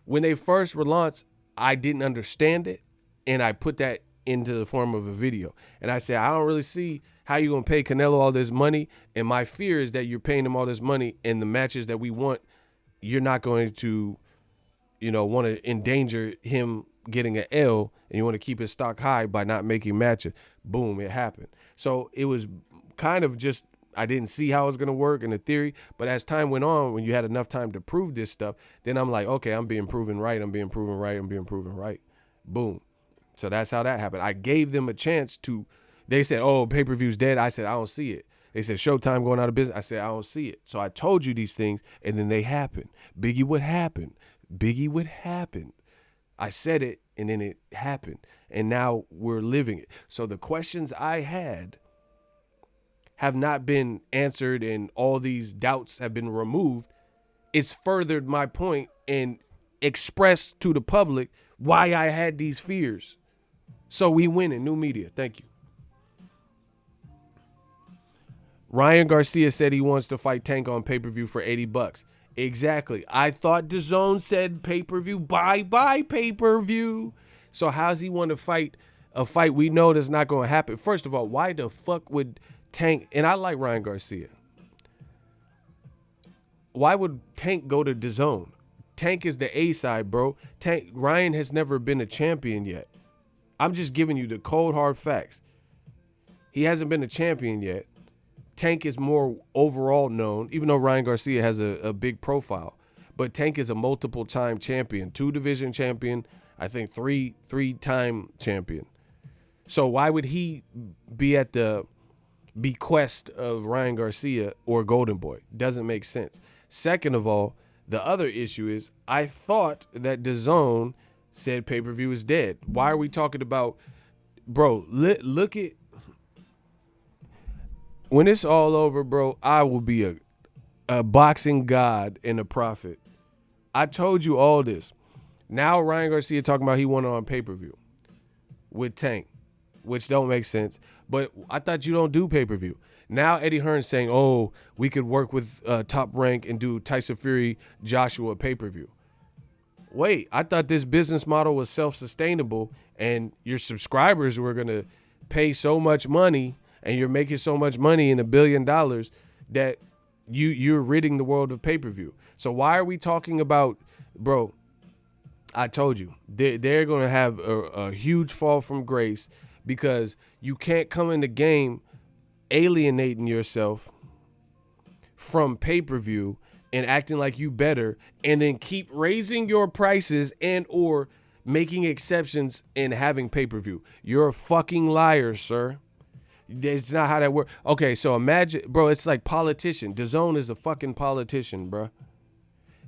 When they first were launched, I didn't understand it, and I put that into the form of a video. And I said, I don't really see how you're going to pay Canelo all this money, and my fear is that you're paying him all this money, and the matches that we want, you're not going to, want to endanger him getting an L, and you want to keep his stock high by not making matches. Boom, it happened. So it was kind of just, I didn't see how it was going to work in the theory, but as time went on, when you had enough time to prove this stuff, then I'm like, okay, I'm being proven right. Boom. So that's how that happened. I gave them a chance to, they said, oh, pay-per-view's dead. I said, I don't see it. They said, Showtime going out of business. I said, I don't see it. So I told you these things, and then they happened. Biggie, what happened? I said it, and then it happened. And now we're living it. So the questions I had have not been answered, and all these doubts have been removed. It's furthered my point and expressed to the public why I had these fears. So we win in new media. Thank you. Ryan Garcia said he wants to fight Tank on pay-per-view for $80. Exactly. I thought DAZN said pay-per-view. Bye pay-per-view. So how's he want to fight a fight we know that's not going to happen? First of all, why the fuck would Tank, and I like Ryan Garcia, why would Tank go to DAZN? Tank is the A side, bro. Ryan has never been a champion yet. I'm just giving you the cold hard facts. He hasn't been a champion yet. Tank is more overall known, even though Ryan Garcia has a big profile. But Tank is a multiple time champion, 2-division champion, I think three-time champion. So why would he be at the bequest of Ryan Garcia or Golden Boy? Doesn't make sense. Second of all, the other issue is I thought that DAZN said pay-per-view is dead. Why are we talking about, bro, look at, when it's all over, bro, I will be a boxing god and a prophet. I told you all this. Now Ryan Garcia talking about he won on pay-per-view with Tank, which don't make sense. But I thought you don't do pay-per-view. Now Eddie Hearn's saying, oh, we could work with Top Rank and do Tyson Fury, Joshua pay-per-view. Wait, I thought this business model was self-sustainable and your subscribers were going to pay so much money and you're making so much money in $1 billion that you're ridding the world of pay-per-view. So why are we talking about, bro, I told you, they're going to have a huge fall from grace because you can't come in the game alienating yourself from pay-per-view and acting like you better and then keep raising your prices and or making exceptions and having pay-per-view. You're a fucking liar, sir. That's not how that works. Okay, so imagine, bro, it's like politician. Dazn is a fucking politician, bro.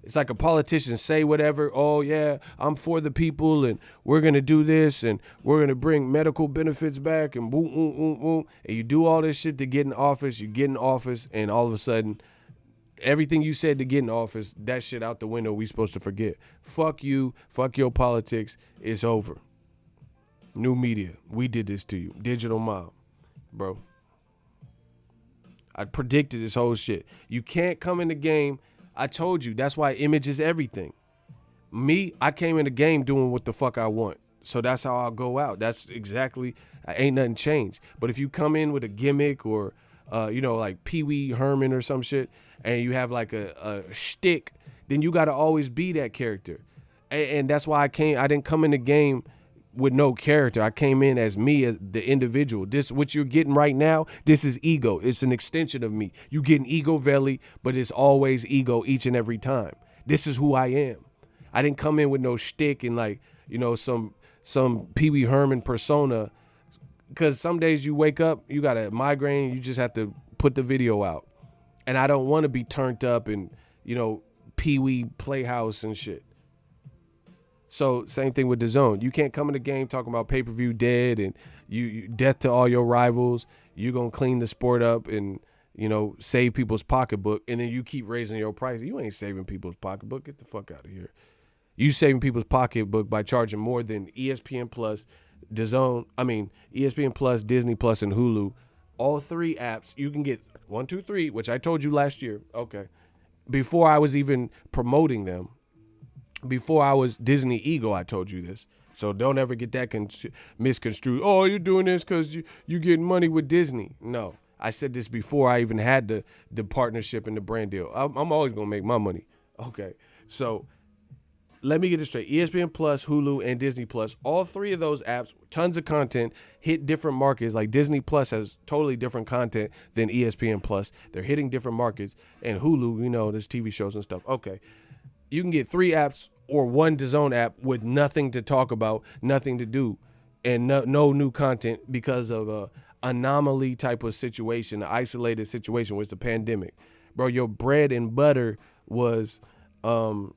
It's like a politician say whatever. Oh, yeah, I'm for the people and we're going to do this and we're going to bring medical benefits back and boom, boom, boom, boom. And you do all this shit to get in office. You get in office and all of a sudden, everything you said to get in office, that shit out the window, we supposed to forget. Fuck you. Fuck your politics. It's over. New media. We did this to you. Digital mob. Bro. I predicted this whole shit. You can't come in the game. I told you, that's why image is everything. Me, I came in the game doing what the fuck I want. So that's how I'll go out. That's exactly, ain't nothing changed. But if you come in with a gimmick or, like Pee Wee Herman or some shit, and you have like a shtick, then you got to always be that character. And that's why I didn't come in the game with no character. I came in as me, as the individual. This, what you're getting right now, this is ego. It's an extension of me. You getting ego belly, but it's always ego each and every time. This is who I am. I didn't come in with no shtick and like, some Pee Wee Herman persona. Because some days you wake up, you got a migraine, you just have to put the video out. And I don't want to be turned up and, Pee Wee Playhouse and shit. So same thing with Dazn. You can't come in the game talking about pay-per-view dead and you death to all your rivals. You're going to clean the sport up and, save people's pocketbook. And then you keep raising your price. You ain't saving people's pocketbook. Get the fuck out of here. You saving people's pocketbook by charging more than ESPN Plus, ESPN Plus, Disney Plus, and Hulu. All three apps, you can get 1, 2, 3, which I told you last year. Okay. Before I was even promoting them. Before I was Disney Ego, I told you this. So don't ever get that misconstrued. Oh, you're doing this because you getting money with Disney. No, I said this before I even had the partnership and the brand deal. I'm always going to make my money. Okay, so let me get it straight. ESPN Plus, Hulu, and Disney Plus, all three of those apps, tons of content, hit different markets. Like Disney Plus has totally different content than ESPN Plus. They're hitting different markets. And Hulu, there's TV shows and stuff. Okay, you can get 3 apps or 1 Dazn app with nothing to talk about, nothing to do, and no new content because of a anomaly type of situation, an isolated situation where it's a pandemic. Bro, your bread and butter was the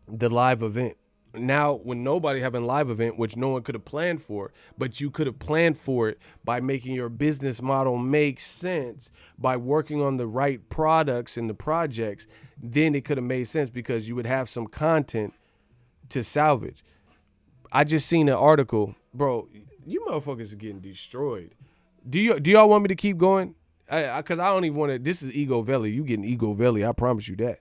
live event. Now, when nobody having live event, which no one could have planned for, but you could have planned for it by making your business model make sense, by working on the right products and the projects, then it could have made sense because you would have some content to salvage. I just seen an article, bro. You motherfuckers are getting destroyed. Do y'all want me to keep going? Because I don't even want to. This is Ego Valley. You getting Ego Valley. I promise you that.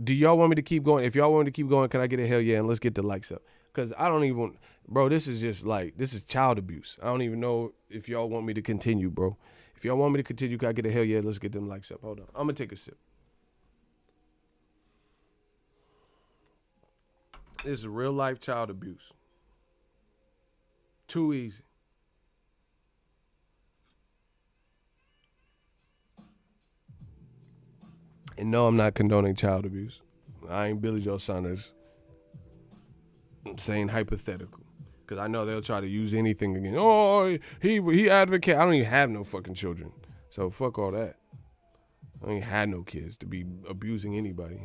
Do y'all want me to keep going? If y'all want me to keep going, can I get a hell yeah? And let's get the likes up. Because I don't even, bro, this is just like, this is child abuse. I don't even know if y'all want me to continue, bro. If y'all want me to continue, can I get a hell yeah? Let's get them likes up. Hold on. I'm going to take a sip. This is real life child abuse. Too easy. And no, I'm not condoning child abuse. I ain't Billy Joe Saunders. I'm saying hypothetical. Because I know they'll try to use anything again. Oh, he advocate. I don't even have no fucking children. So fuck all that. I ain't had no kids to be abusing anybody.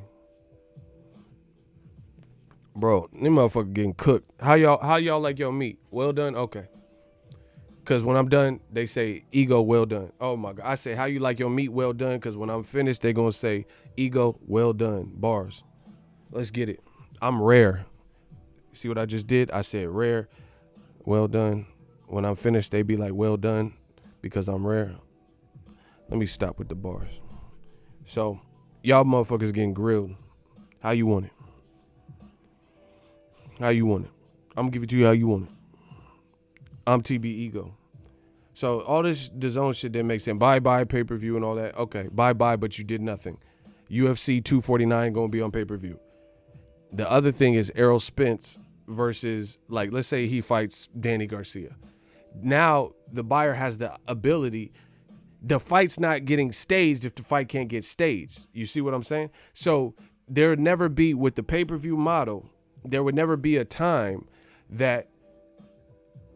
Bro, them motherfuckers getting cooked. How y'all like your meat? Well done? Okay. Because when I'm done, they say, Ego, well done. Oh, my God. I say, how you like your meat? Well done. Because when I'm finished, they going to say, Ego, well done. Bars. Let's get it. I'm rare. See what I just did? I said rare, well done. When I'm finished, they be like, well done, because I'm rare. Let me stop with the bars. So, y'all motherfuckers getting grilled. How you want it? How you want it? I'm gonna give it to you how you want it. I'm TB Ego. So all this DAZN shit that makes sense. Bye pay-per-view and all that. Okay, bye, but you did nothing. UFC 249 gonna be on pay-per-view. The other thing is Errol Spence versus, like, let's say he fights Danny Garcia. Now the buyer has the ability. The fight's not getting staged if the fight can't get staged. You see what I'm saying? So there would never be, with the pay-per-view model, there would never be a time that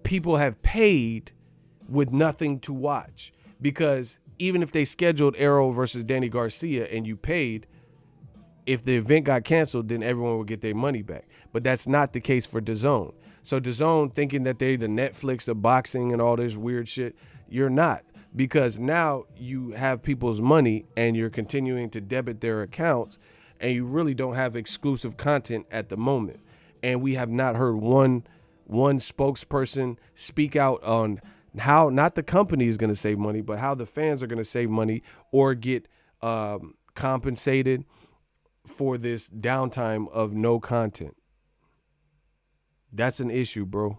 people have paid with nothing to watch. Because even if they scheduled Errol versus Danny Garcia and you paid, if the event got canceled, then everyone would get their money back. But that's not the case for DAZN. So DAZN, thinking that they the Netflix of boxing and all this weird shit, you're not. Because now you have people's money and you're continuing to debit their accounts, and you really don't have exclusive content at the moment. And we have not heard one spokesperson speak out on how not the company is going to save money, but how the fans are going to save money or get compensated for this downtime of no content. That's an issue, bro.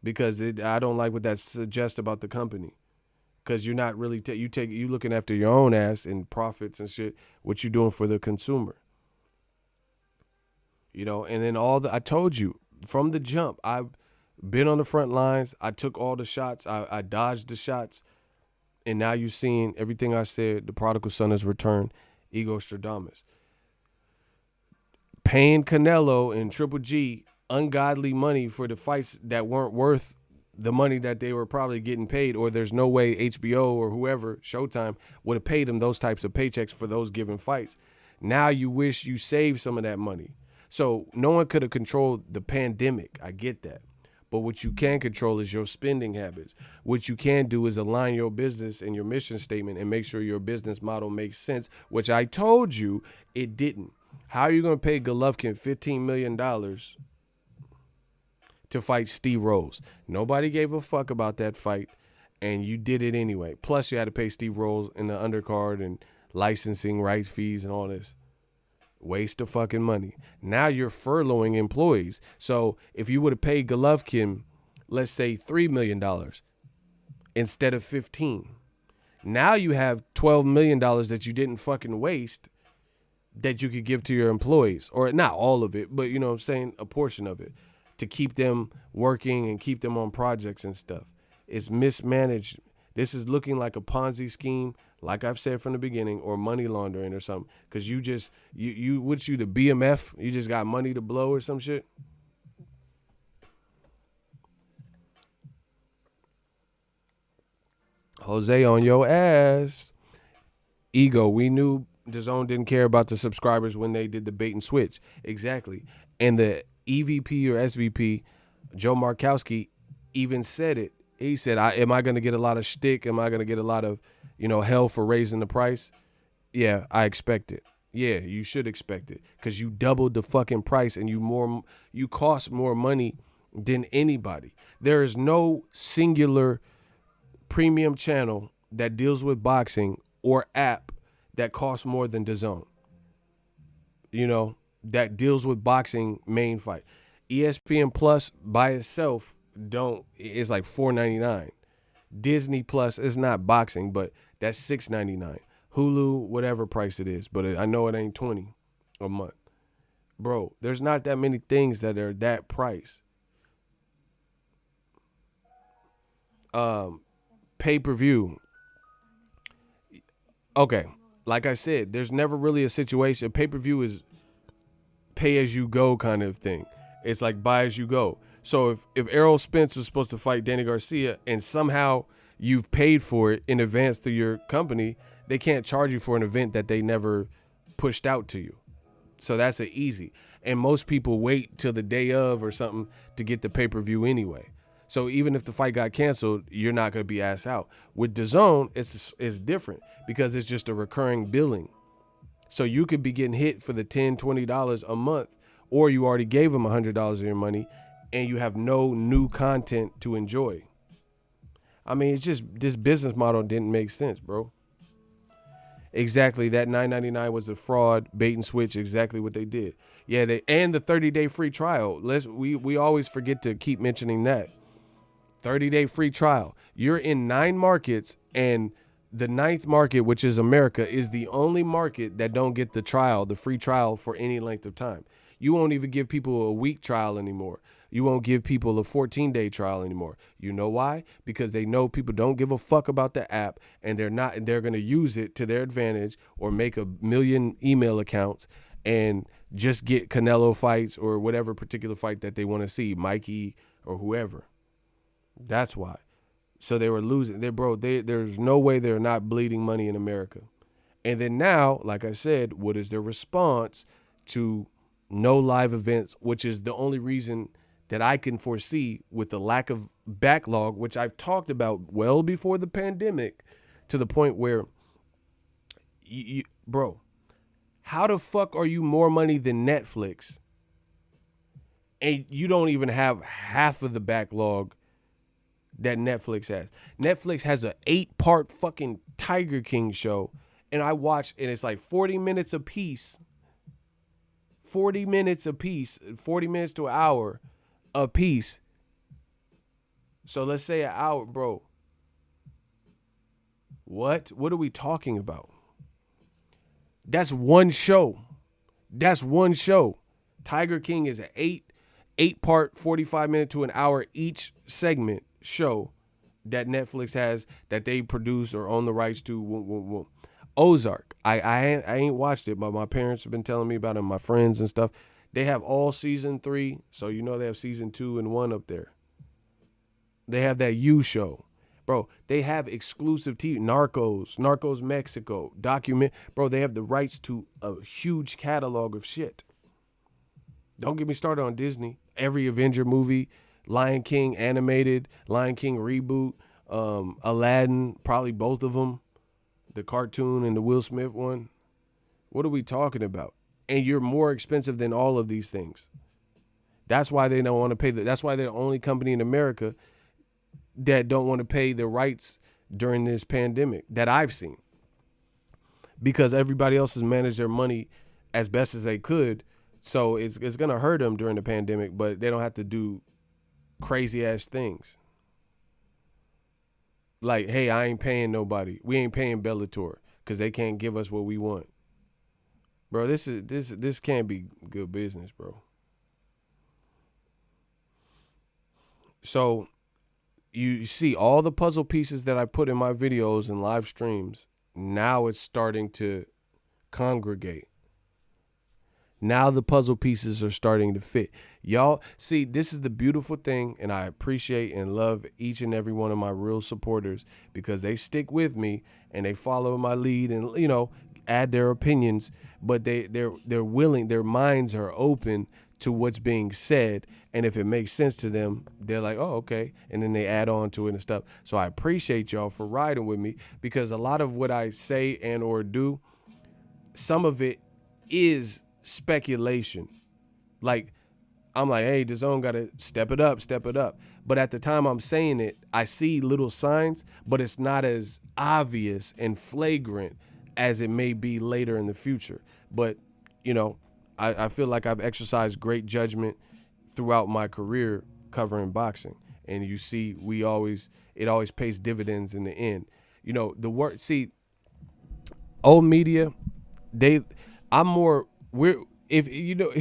Because I don't like what that suggests about the company. Because you're not really you looking after your own ass and profits and shit. What you doing for the consumer? You know, and then I told you from the jump, I've been on the front lines. I took all the shots. I dodged the shots. And now you're seeing everything I said. The prodigal son has returned. Ego Stradamus. Paying Canelo and Triple G ungodly money for the fights that weren't worth the money that they were probably getting paid, or there's no way HBO or whoever, Showtime, would have paid them those types of paychecks for those given fights. Now you wish you saved some of that money. So no one could have controlled the pandemic. I get that. But what you can control is your spending habits. What you can do is align your business and your mission statement and make sure your business model makes sense, which I told you it didn't. How are you going to pay Golovkin $15 million to fight Steve Rose? Nobody gave a fuck about that fight, and you did it anyway. Plus, you had to pay Steve Rose in the undercard and licensing rights fees and all this. Waste of fucking money. Now you're furloughing employees. So if you would have paid Golovkin, let's say $3 million instead of 15, now you have $12 million that you didn't fucking waste that you could give to your employees, or not all of it, but you know what I'm saying, a portion of it, to keep them working and keep them on projects and stuff. It's mismanaged. This is looking like a Ponzi scheme, like I've said from the beginning, or money laundering or something. Because you the BMF? You just got money to blow or some shit? Jose on your ass. Ego, we knew DAZN didn't care about the subscribers when they did the bait and switch. Exactly. And the EVP or SVP, Joe Markowski, even said it. He said, am I going to get a lot of shtick? Am I going to get a lot of, hell for raising the price? Yeah, I expect it. Yeah, you should expect it, because you doubled the fucking price and you cost more money than anybody. There is no singular premium channel that deals with boxing or app that costs more than DAZN. That deals with boxing main fight. ESPN Plus by itself is like $4.99. Disney Plus is not boxing, but that's $6.99. Hulu, whatever price it is, but I know it ain't $20 a month. Bro, there's not that many things that are that price. Pay-per-view. Okay, like I said, there's never really a situation. Pay-per-view is pay-as-you-go kind of thing. It's like buy as you go. So if Errol Spence was supposed to fight Danny Garcia and somehow you've paid for it in advance through your company, they can't charge you for an event that they never pushed out to you. So that's an easy. And most people wait till the day of or something to get the pay-per-view anyway. So even if the fight got canceled, you're not going to be asked out. With DAZN, it's different because it's just a recurring billing. So you could be getting hit for the $10, $20 a month, or you already gave them $100 of your money and you have no new content to enjoy. I mean, it's just this business model didn't make sense, bro. Exactly. That 9.99 was a fraud, bait and switch. Exactly what they did. Yeah, they and the 30-day free trial. We always forget to keep mentioning that 30-day free trial. You're in 9 markets, and the ninth market, which is America, is the only market that don't get the free trial for any length of time. You won't even give people a week trial anymore. You won't give people a 14-day trial anymore. You know why? Because they know people don't give a fuck about the app, and they're going to use it to their advantage or make a million email accounts and just get Canelo fights or whatever particular fight that they want to see, Mikey or whoever. That's why. So they were losing. There's no way they're not bleeding money in America. And then now, like I said, what is their response to no live events, which is the only reason that I can foresee with the lack of backlog, which I've talked about well before the pandemic, to the point where, bro, how the fuck are you more money than Netflix? And you don't even have half of the backlog that Netflix has. Netflix has an 8-part fucking Tiger King show, and I watched, and it's like 40 minutes a piece. 40 minutes a piece, 40 minutes to an hour a piece. So let's say an hour, bro. What are we talking about? That's one show. That's one show. Tiger King is an 8-part, 45-minute to an hour each segment show that Netflix has, that they produce or own the rights to. Ozark. I ain't watched it, but my parents have been telling me about it, my friends and stuff. They have all season 3, so you know they have season 2 and 1 up there. They have that You show. Bro, they have exclusive TV. Narcos Mexico, document. Bro, they have the rights to a huge catalog of shit. Don't get me started on Disney. Every Avenger movie, Lion King animated, Lion King reboot, Aladdin, probably both of them, the cartoon and the Will Smith one. What are we talking about? And you're more expensive than all of these things. That's why they don't want to pay. That's why they're the only company in America that don't want to pay the rights during this pandemic that I've seen. Because everybody else has managed their money as best as they could. So it's going to hurt them during the pandemic, but they don't have to do crazy ass things. Like, hey, I ain't paying nobody. We ain't paying Bellator because they can't give us what we want. Bro, this can't be good business, bro. So you see all the puzzle pieces that I put in my videos and live streams. Now it's starting to congregate. Now the puzzle pieces are starting to fit. Y'all, see, this is the beautiful thing, and I appreciate and love each and every one of my real supporters because they stick with me and they follow my lead and, you know, add their opinions, but they're willing, their minds are open to what's being said, and if it makes sense to them, they're like, oh, okay, and then they add on to it and stuff. So I appreciate y'all for riding with me because a lot of what I say and or do, some of it is speculation. Like, I'm like, hey, Dazn got to step it up. But at the time I'm saying it, I see little signs, but it's not as obvious and flagrant as it may be later in the future. But, you know, I feel like I've exercised great judgment throughout my career covering boxing. And you see, it always pays dividends in the end. You know, old media, if you know,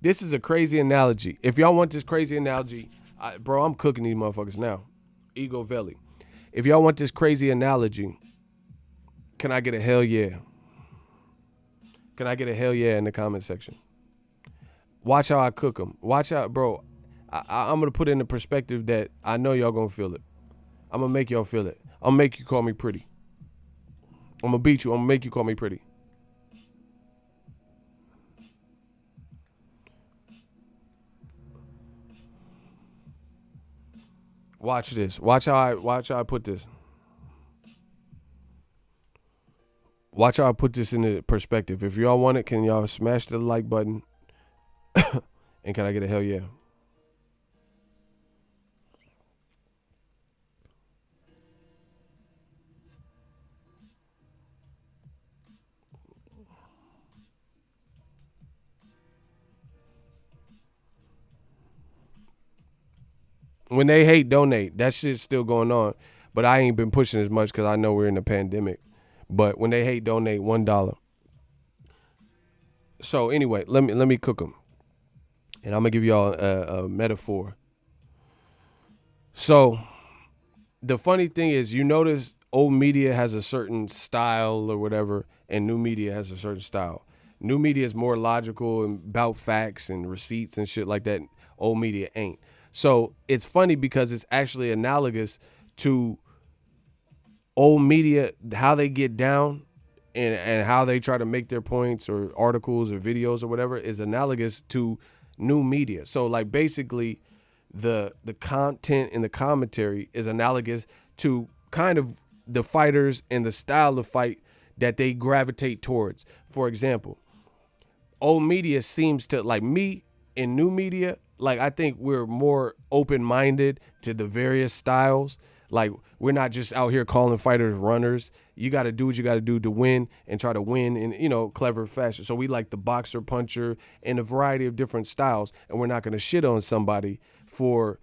this is a crazy analogy. If y'all want this crazy analogy, bro, I'm cooking these motherfuckers now. Ego Valley. If y'all want this crazy analogy, can I get a hell yeah? Can I get a hell yeah in the comment section? Watch how I cook them. Watch out, bro. I'm going to put it in the perspective that I know y'all going to feel it. I'm going to make y'all feel it. I'm going to make you call me pretty. I'm going to beat you. I'm going to make you call me pretty. Watch this. Watch how I put this. Watch how I put this into perspective. If y'all want it, can y'all smash the like button? And can I get a hell yeah? When they hate donate, that shit's still going on. But I ain't been pushing as much because I know we're in a pandemic. But when they hate donate, $1. So anyway, let me cook them, and I'm gonna give y'all a metaphor. So the funny thing is, you notice old media has a certain style or whatever, and new media has a certain style. New media is more logical and about facts and receipts and shit like that. Old media ain't. So it's funny because it's actually analogous to old media, how they get down and how they try to make their points or articles or videos or whatever is analogous to new media. So like basically the content and the commentary is analogous to kind of the fighters and the style of fight that they gravitate towards. For example, old media seems to, like me in new media, like I think we're more open-minded to the various styles. Like we're not just out here calling fighters runners. You got to do what you got to do to win and try to win in, clever fashion. So we like the boxer, puncher, and a variety of different styles, and we're not going to shit on somebody for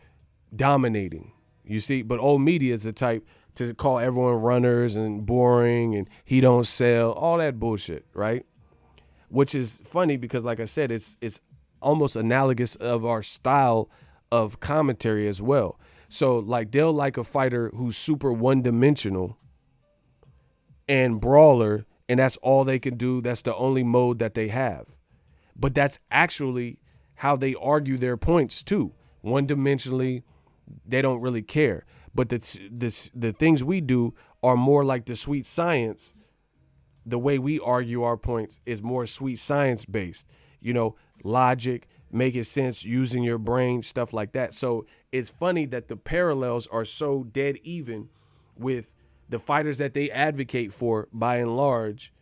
dominating. You see, but old media is the type to call everyone runners and boring and he don't sell, all that bullshit, right? Which is funny because, like I said, it's almost analogous of our style of commentary as well. So like they'll like a fighter who's super one-dimensional and brawler, and that's all they can do. That's the only mode that they have. But that's actually how they argue their points too. One-dimensionally, they don't really care. But the things we do are more like the sweet science. The way we argue our points is more sweet science based, logic, making sense, using your brain, stuff like that. So it's funny that the parallels are so dead even with the fighters that they advocate for by and large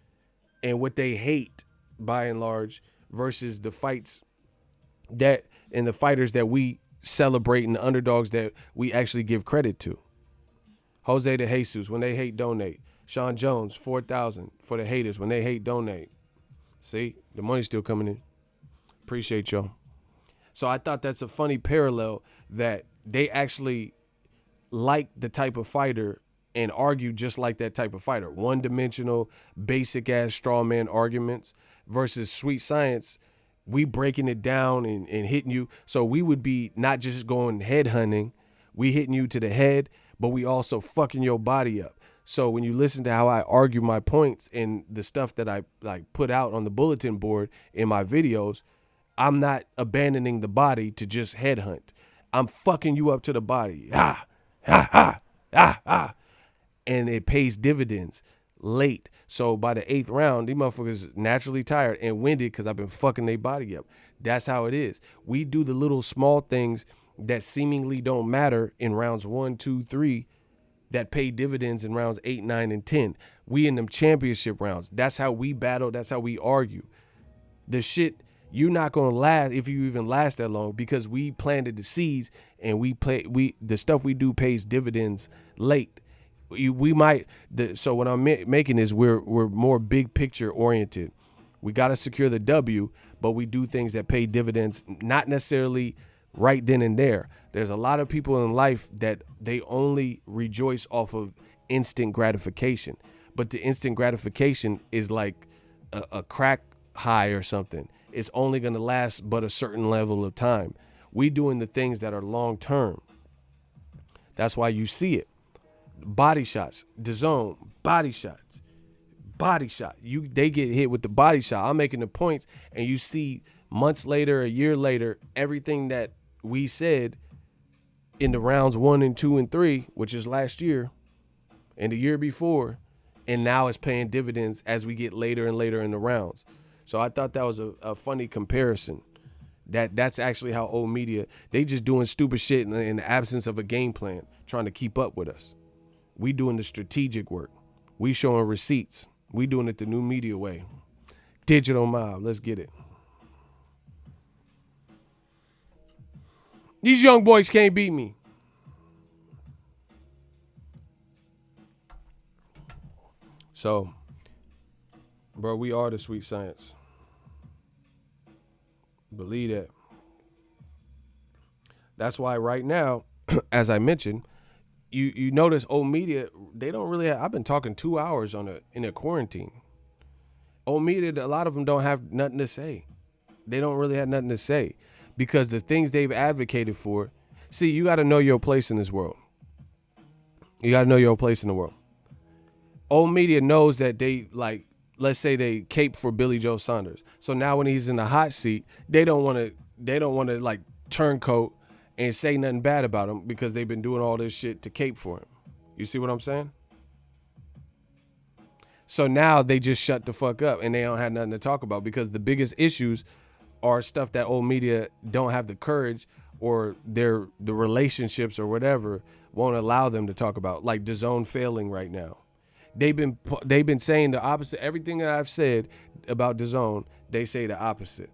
and what they hate by and large versus the fights that and the fighters that we celebrate and the underdogs that we actually give credit to. Jose de Jesus, when they hate, donate. Sean Jones, 4,000 for the haters. When they hate, donate. See, the money's still coming in. Appreciate y'all. So I thought that's a funny parallel that they actually like the type of fighter and argue just like that type of fighter. One-dimensional, basic-ass straw man arguments versus sweet science. We breaking it down and hitting you. So we would be not just going head hunting. We hitting you to the head, but we also fucking your body up. So when you listen to how I argue my points and the stuff that I like put out on the bulletin board in my videos, I'm not abandoning the body to just headhunt. I'm fucking you up to the body. Ah, ah, ah, ah, ah. And it pays dividends late. So by the 8th round, these motherfuckers naturally tired and winded because I've been fucking their body up. That's how it is. We do the little small things that seemingly don't matter in rounds 1, 2, 3 that pay dividends in rounds 8, 9, and 10. We in them championship rounds. That's how we battle. That's how we argue. The shit, you're not gonna last if you even last that long because we planted the seeds and the stuff we do pays dividends late. So what I'm making is we're more big picture oriented. We got to secure the W, but we do things that pay dividends, not necessarily right then and there. There's a lot of people in life that they only rejoice off of instant gratification, but the instant gratification is like a crack high or something. It's only going to last but a certain level of time. We doing the things that are long term. That's why you see it. Body shots, Dazn, body shots, body shot. They get hit with the body shot. I'm making the points, and you see months later, a year later, everything that we said in the rounds 1 and 2 and 3, which is last year and the year before, and now it's paying dividends as we get later and later in the rounds. So I thought that was a funny comparison. That's actually how old media, they just doing stupid shit in the absence of a game plan, trying to keep up with us. We doing the strategic work. We showing receipts. We doing it the new media way. Digital mob. Let's get it. These young boys can't beat me. So, bro, we are the sweet science. Believe that. That's why right now, as I mentioned, you notice old media, they don't really have, I've been talking 2 hours in a quarantine. Old media, a lot of them don't have nothing to say. They don't really have nothing to say because the things they've advocated for. See, you got to know your place in this world. You got to know your place in the world. Old media knows that they, like, let's say they cape for Billy Joe Saunders. So now when he's in the hot seat, they don't want to like turncoat and say nothing bad about him because they've been doing all this shit to cape for him. You see what I'm saying? So now they just shut the fuck up and they don't have nothing to talk about because the biggest issues are stuff that old media don't have the courage or the relationships or whatever won't allow them to talk about, like DAZN failing right now. They've been saying the opposite. Everything that I've said about DAZN, they say the opposite.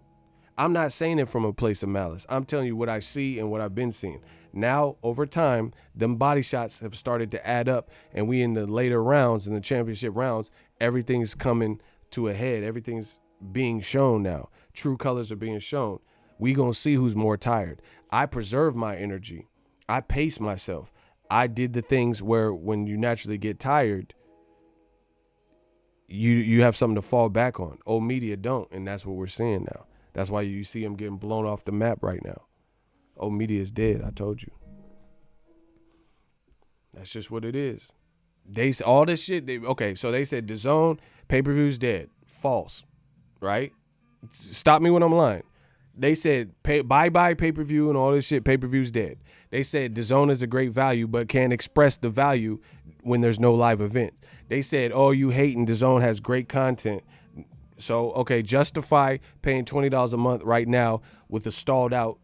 I'm not saying it from a place of malice. I'm telling you what I see and what I've been seeing. Now, over time, them body shots have started to add up, and we in the later rounds, in the championship rounds, everything's coming to a head. Everything's being shown now. True colors are being shown. We gonna see who's more tired. I preserve my energy. I pace myself. I did the things where when you naturally get tired, you have something to fall back on. Old media don't, and that's what we're seeing now. That's why you see them getting blown off the map right now. Old media is dead. I told you. That's just what it is. They all this shit. So they said DAZN pay-per-view's dead. False, right? Stop me when I'm lying. They said bye pay-per-view and all this shit. Pay-per-view's dead. They said DAZN is a great value, but can't express the value when there's no live event. They said, oh, you hating, DAZN has great content. So, okay, justify paying $20 a month right now with a stalled out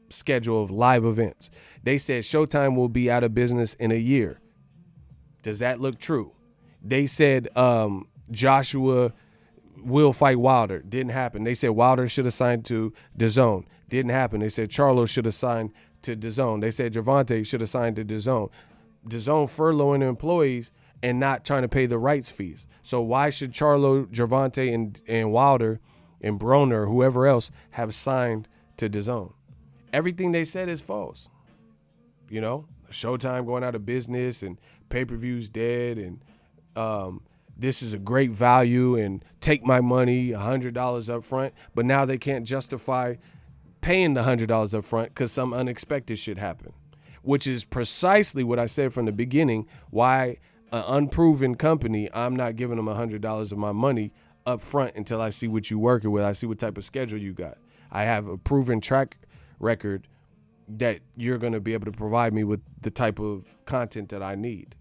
schedule of live events. They said Showtime will be out of business in a year. Does that look true? They said Joshua will fight Wilder. Didn't happen. They said Wilder should have signed to DAZN. Didn't happen. They said Charlo should have signed to DAZN. They said Gervonta should have signed to DAZN. DAZN furloughing employees and not trying to pay the rights fees. So why should Charlo, Gervonta, and Wilder and Broner, whoever else, have signed to DAZN? Everything they said is false. You know, Showtime going out of business and pay-per-views dead and this is a great value and take my money, $100 up front. But now they can't justify paying the $100 up front because some unexpected shit happened, which is precisely what I said from the beginning, why an unproven company, I'm not giving them $100 of my money up front until I see what you're working with. I see what type of schedule you got. I have a proven track record that you're going to be able to provide me with the type of content that I need.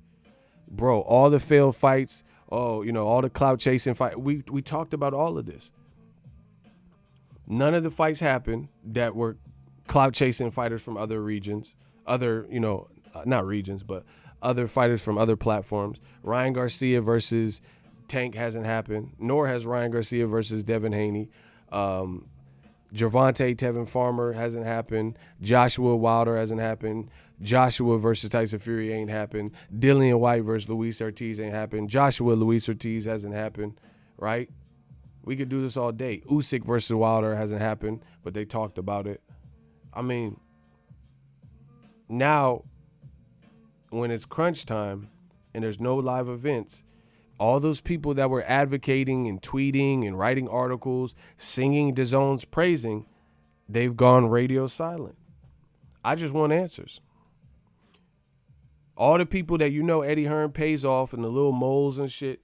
Bro, all the failed fights, all the clout chasing fight, we talked about all of this. None of the fights happened that were clout chasing fighters from other regions, not regions, but other fighters from other platforms. Ryan Garcia versus Tank hasn't happened, nor has Ryan Garcia versus Devin Haney. Gervonta, Tevin Farmer hasn't happened. Joshua Wilder hasn't happened. Joshua versus Tyson Fury ain't happened. Dillian White versus Luis Ortiz ain't happened. Joshua Luis Ortiz hasn't happened, right? We could do this all day. Usyk versus Wilder hasn't happened, but they talked about it. I mean, now when it's crunch time and there's no live events, all those people that were advocating and tweeting and writing articles, singing DAZN's praising, they've gone radio silent. I just want answers. All the people that Eddie Hearn pays off and the little moles and shit,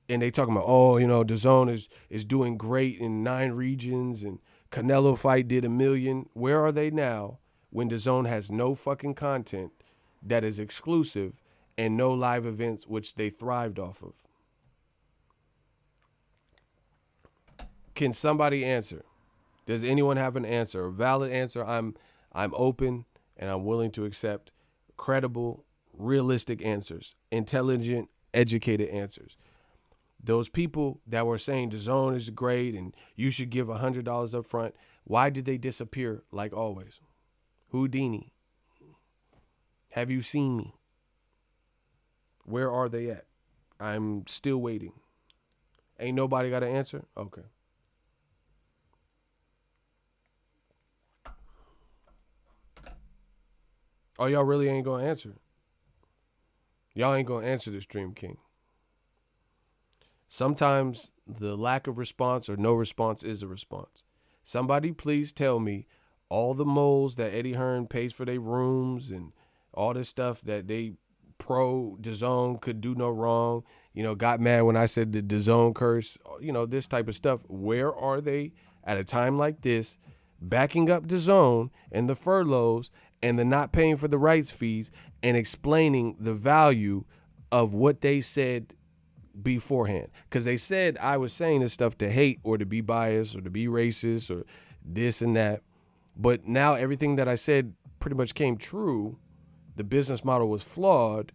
and they talking about, DAZN is doing great in 9 regions and Canelo fight did 1 million. Where are they now when DAZN has no fucking content that is exclusive and no live events which they thrived off of? Can somebody answer? Does anyone have an answer? A valid answer? I'm open and I'm willing to accept credible, realistic answers, intelligent, educated answers. Those people that were saying DAZN is great and you should give $100 up front, why did they disappear like always? Houdini. Have you seen me? Where are they at? I'm still waiting. Ain't nobody got an answer? Okay. Oh, y'all really ain't gonna answer. Y'all ain't gonna answer the Stream King. Sometimes the lack of response or no response is a response. Somebody please tell me all the moles that Eddie Hearn pays for their rooms and all this stuff that they pro Dazn could do no wrong, got mad when I said the Dazn curse, this type of stuff. Where are they at a time like this, backing up Dazn and the furloughs and the not paying for the rights fees and explaining the value of what they said beforehand? Because they said I was saying this stuff to hate or to be biased or to be racist or this and that. But now everything that I said pretty much came true. The business model was flawed,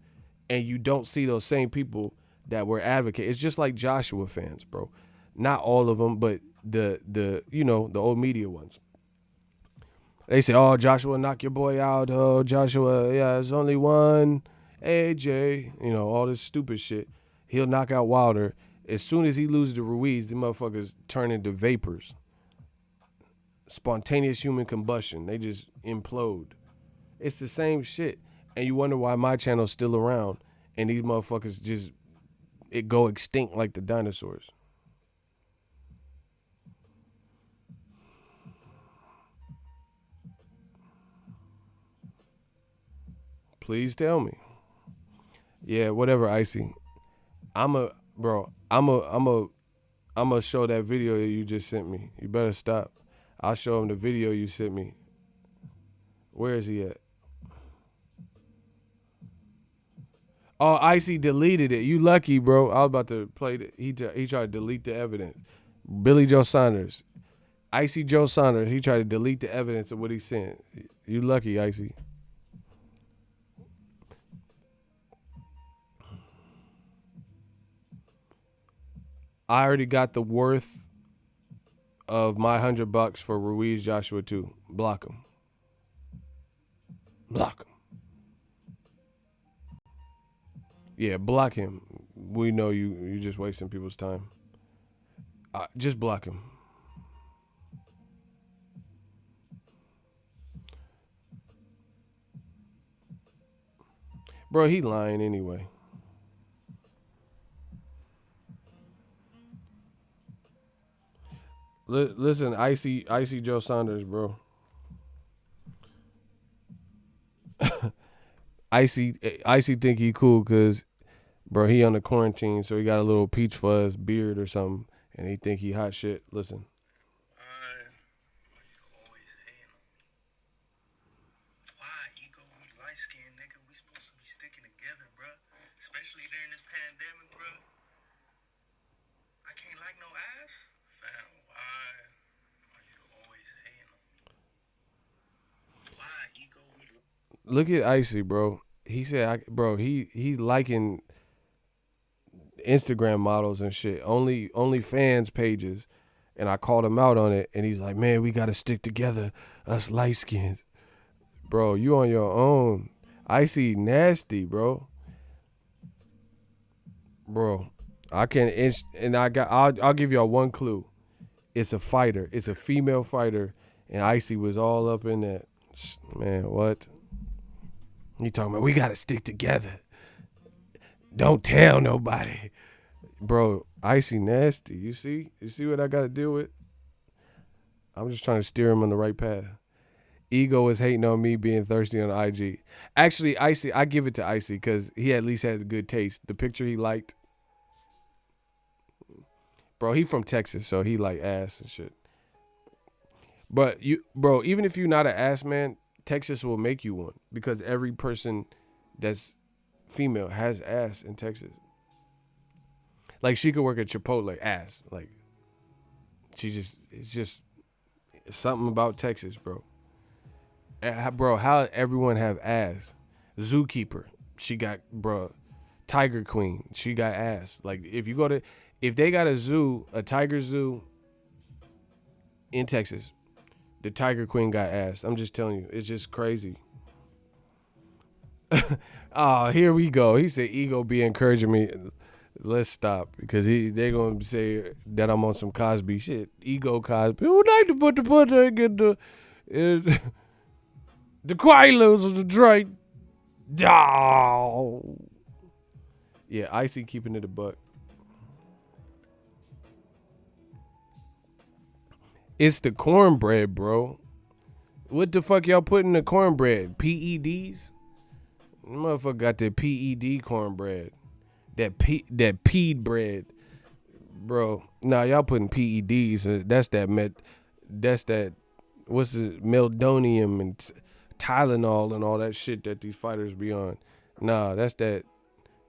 and you don't see those same people that were advocating. It's just like Joshua fans, bro. Not all of them, but the old media ones. They say, "Oh, Joshua, knock your boy out. Oh, Joshua, yeah, there's only one. AJ, all this stupid shit. He'll knock out Wilder. As soon as he loses to Ruiz, the motherfuckers turn into vapors. Spontaneous human combustion. They just implode. It's the same shit. And you wonder why my channel's still around and these motherfuckers just go extinct like the dinosaurs. Please tell me. Yeah, whatever, Icy. I'm a show that video that you just sent me. You better stop. I'll show him the video you sent me. Where is he at? Oh, Icy deleted it. You lucky, bro. I was about to play it. He tried to delete the evidence. Billy Joe Saunders. Icy Joe Saunders. He tried to delete the evidence of what he sent. You lucky, Icy. I already got the worth of my $100 for Ruiz Joshua too. Block him. Block him. Yeah, block him. We know you just wasting people's time. Just block him. Bro, he lying anyway. Listen, Icy Joe Saunders, bro. Icy think he cool because, bro, he on the quarantine, so he got a little peach fuzz beard or something, and he think he hot shit. Listen. Look at Icy, bro. He said, he's liking Instagram models and shit, only fans pages, and I called him out on it, and he's like, man, we gotta stick together, us light skins. Bro, you on your own. Icy nasty, bro. Bro, I can I'll give y'all one clue. It's a fighter. It's a female fighter, and Icy was all up in that. Man, what? He talking about we gotta stick together. Don't tell nobody. Bro, Icy nasty. You see what I gotta deal with? I'm just trying to steer him on the right path. Ego is hating on me being thirsty on IG. Actually, Icy, I give it to Icy because he at least had a good taste. The picture he liked. Bro, he from Texas, so he like ass and shit. But even if you're not an ass man, Texas will make you one because every person that's female has ass in Texas. Like she could work at Chipotle, ass. Like it's just something about Texas, bro. Bro, how everyone have ass? Zookeeper, she got, bro. Tiger Queen, she got ass. Like if they got a tiger zoo in Texas, the Tiger Queen got ass. I'm just telling you, it's just crazy. Oh, here we go. He said Ego be encouraging me. Let's stop because they're gonna say that I'm on some Cosby shit. Ego Cosby. Who would like to put the butter and get the Quilos of the Detroit? Oh. Yeah, Icy keeping it a buck. It's the cornbread, bro. What the fuck y'all put in the cornbread? PEDs? Motherfucker got that PED cornbread. That peed bread. Bro. Nah, y'all putting PEDs. That's that what's it? Meldonium and Tylenol and all that shit that these fighters be on. Nah, that's that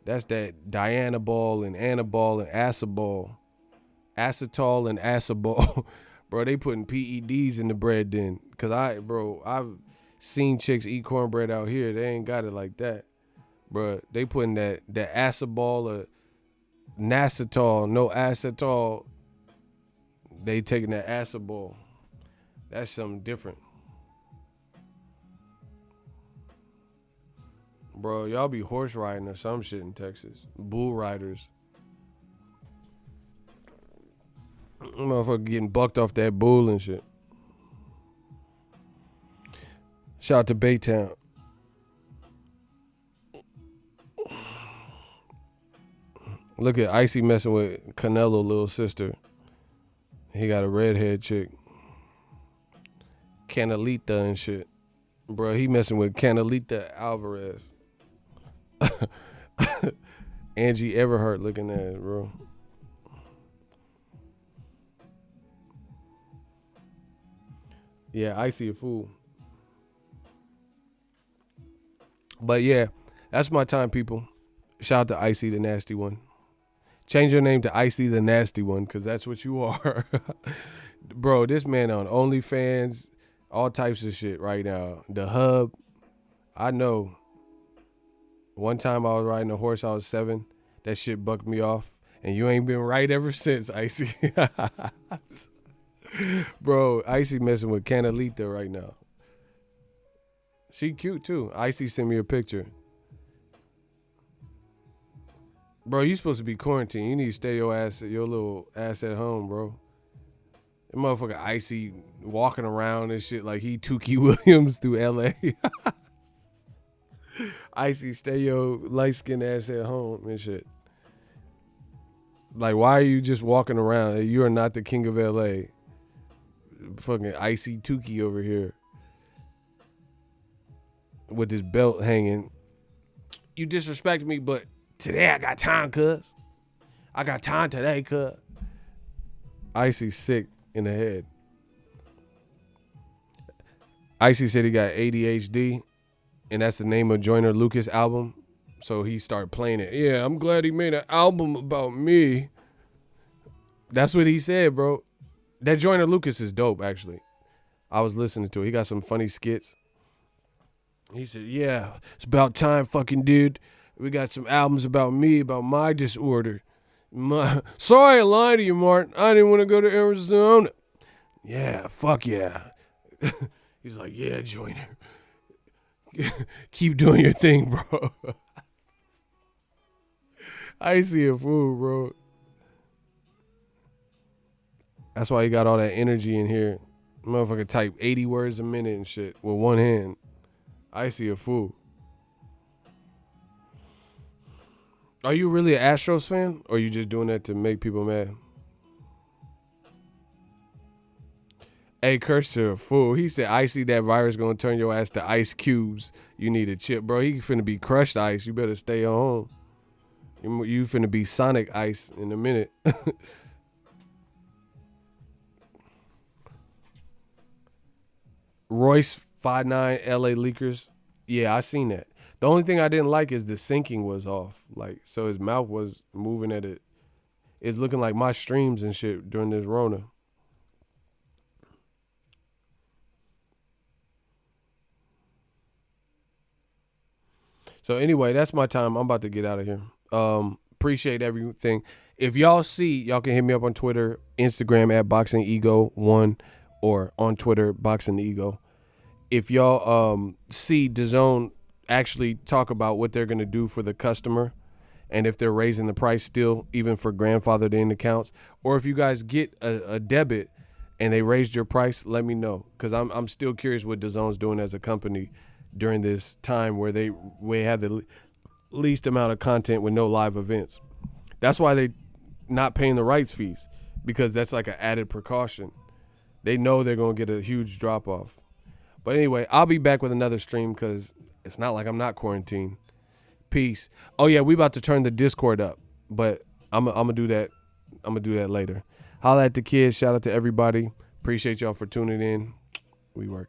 Dianabol and Anabol and Acetol. Acetol and Acetol. Bro, they putting PEDs in the bread then. Cause I've seen chicks eat cornbread out here. They ain't got it like that. Bro, they putting that Acetol or Nacetol, no acetol. They taking that Acetol. That's something different. Bro, y'all be horse riding or some shit in Texas. Bull riders. Motherfucker getting bucked off that bull and shit. Shout out to Baytown. Look at Icy messing with Canelo, little sister. He got a redhead chick. Canelita and shit. Bro, he messing with Canelita Alvarez. Angie Everhart looking at it, bro. Yeah, Icy a fool. But yeah, that's my time, people. Shout out to Icy the Nasty One. Change your name to Icy the Nasty One, because that's what you are. Bro, this man on OnlyFans, all types of shit right now. The Hub, I know. One time I was riding a horse, I was 7. That shit bucked me off. And you ain't been right ever since, Icy. Bro, Icy messing with Canelita right now. She cute too. Icy sent me a picture. Bro, you supposed to be quarantined. You need to stay your little ass at home, bro. That motherfucker Icy walking around and shit like he Tukey Williams through LA. Icy, stay your light-skinned ass at home and shit. Like, why are you just walking around? You are not the king of LA. Fucking Icy Tukey over here. With his belt hanging. You disrespect me, but today I got time, cuz. I got time today, cuz. Icy sick in the head. Icy said he got ADHD, and that's the name of Joyner Lucas' album. So he started playing it. Yeah, I'm glad he made an album about me. That's what he said, bro. That Joyner Lucas is dope, actually. I was listening to it. He got some funny skits. He said, yeah, it's about time, fucking dude. We got some albums about me, about my disorder. Sorry I lied to you, Martin. I didn't want to go to Arizona. Yeah, fuck yeah. He's like, yeah, Joyner. Keep doing your thing, bro. I see a fool, bro. That's why he got all that energy in here. Motherfucker type 80 words a minute and shit with one hand. I see a fool. Are you really an Astros fan? Or are you just doing that to make people mad? Hey, Cursor, a fool. He said, I see that virus gonna turn your ass to ice cubes. You need a chip. Bro, he finna be crushed ice. You better stay home. You finna be Sonic ice in a minute. Royce 5'9" LA Leakers. Yeah, I seen that. The only thing I didn't like is the syncing was off. Like, so his mouth was moving at it. It's looking like my streams and shit during this Rona. So anyway, that's my time. I'm about to get out of here. Appreciate everything. If y'all see, y'all can hit me up on Twitter, Instagram at Boxingego1, or on Twitter, Boxingego. If y'all see Dazn actually talk about what they're gonna do for the customer, and if they're raising the price still, even for grandfathered in accounts, or if you guys get a debit and they raised your price, let me know, because I'm still curious what Dazn's doing as a company, during this time where we have the least amount of content with no live events. That's why they not paying the rights fees, because that's like an added precaution. They know they're going to get a huge drop off. But anyway, I'll be back with another stream because it's not like I'm not quarantined. Peace. Oh yeah, we about to turn the Discord up, but I'm gonna do that. I'm gonna do that later. Holla at the kids. Shout out to everybody. Appreciate y'all for tuning in. We working.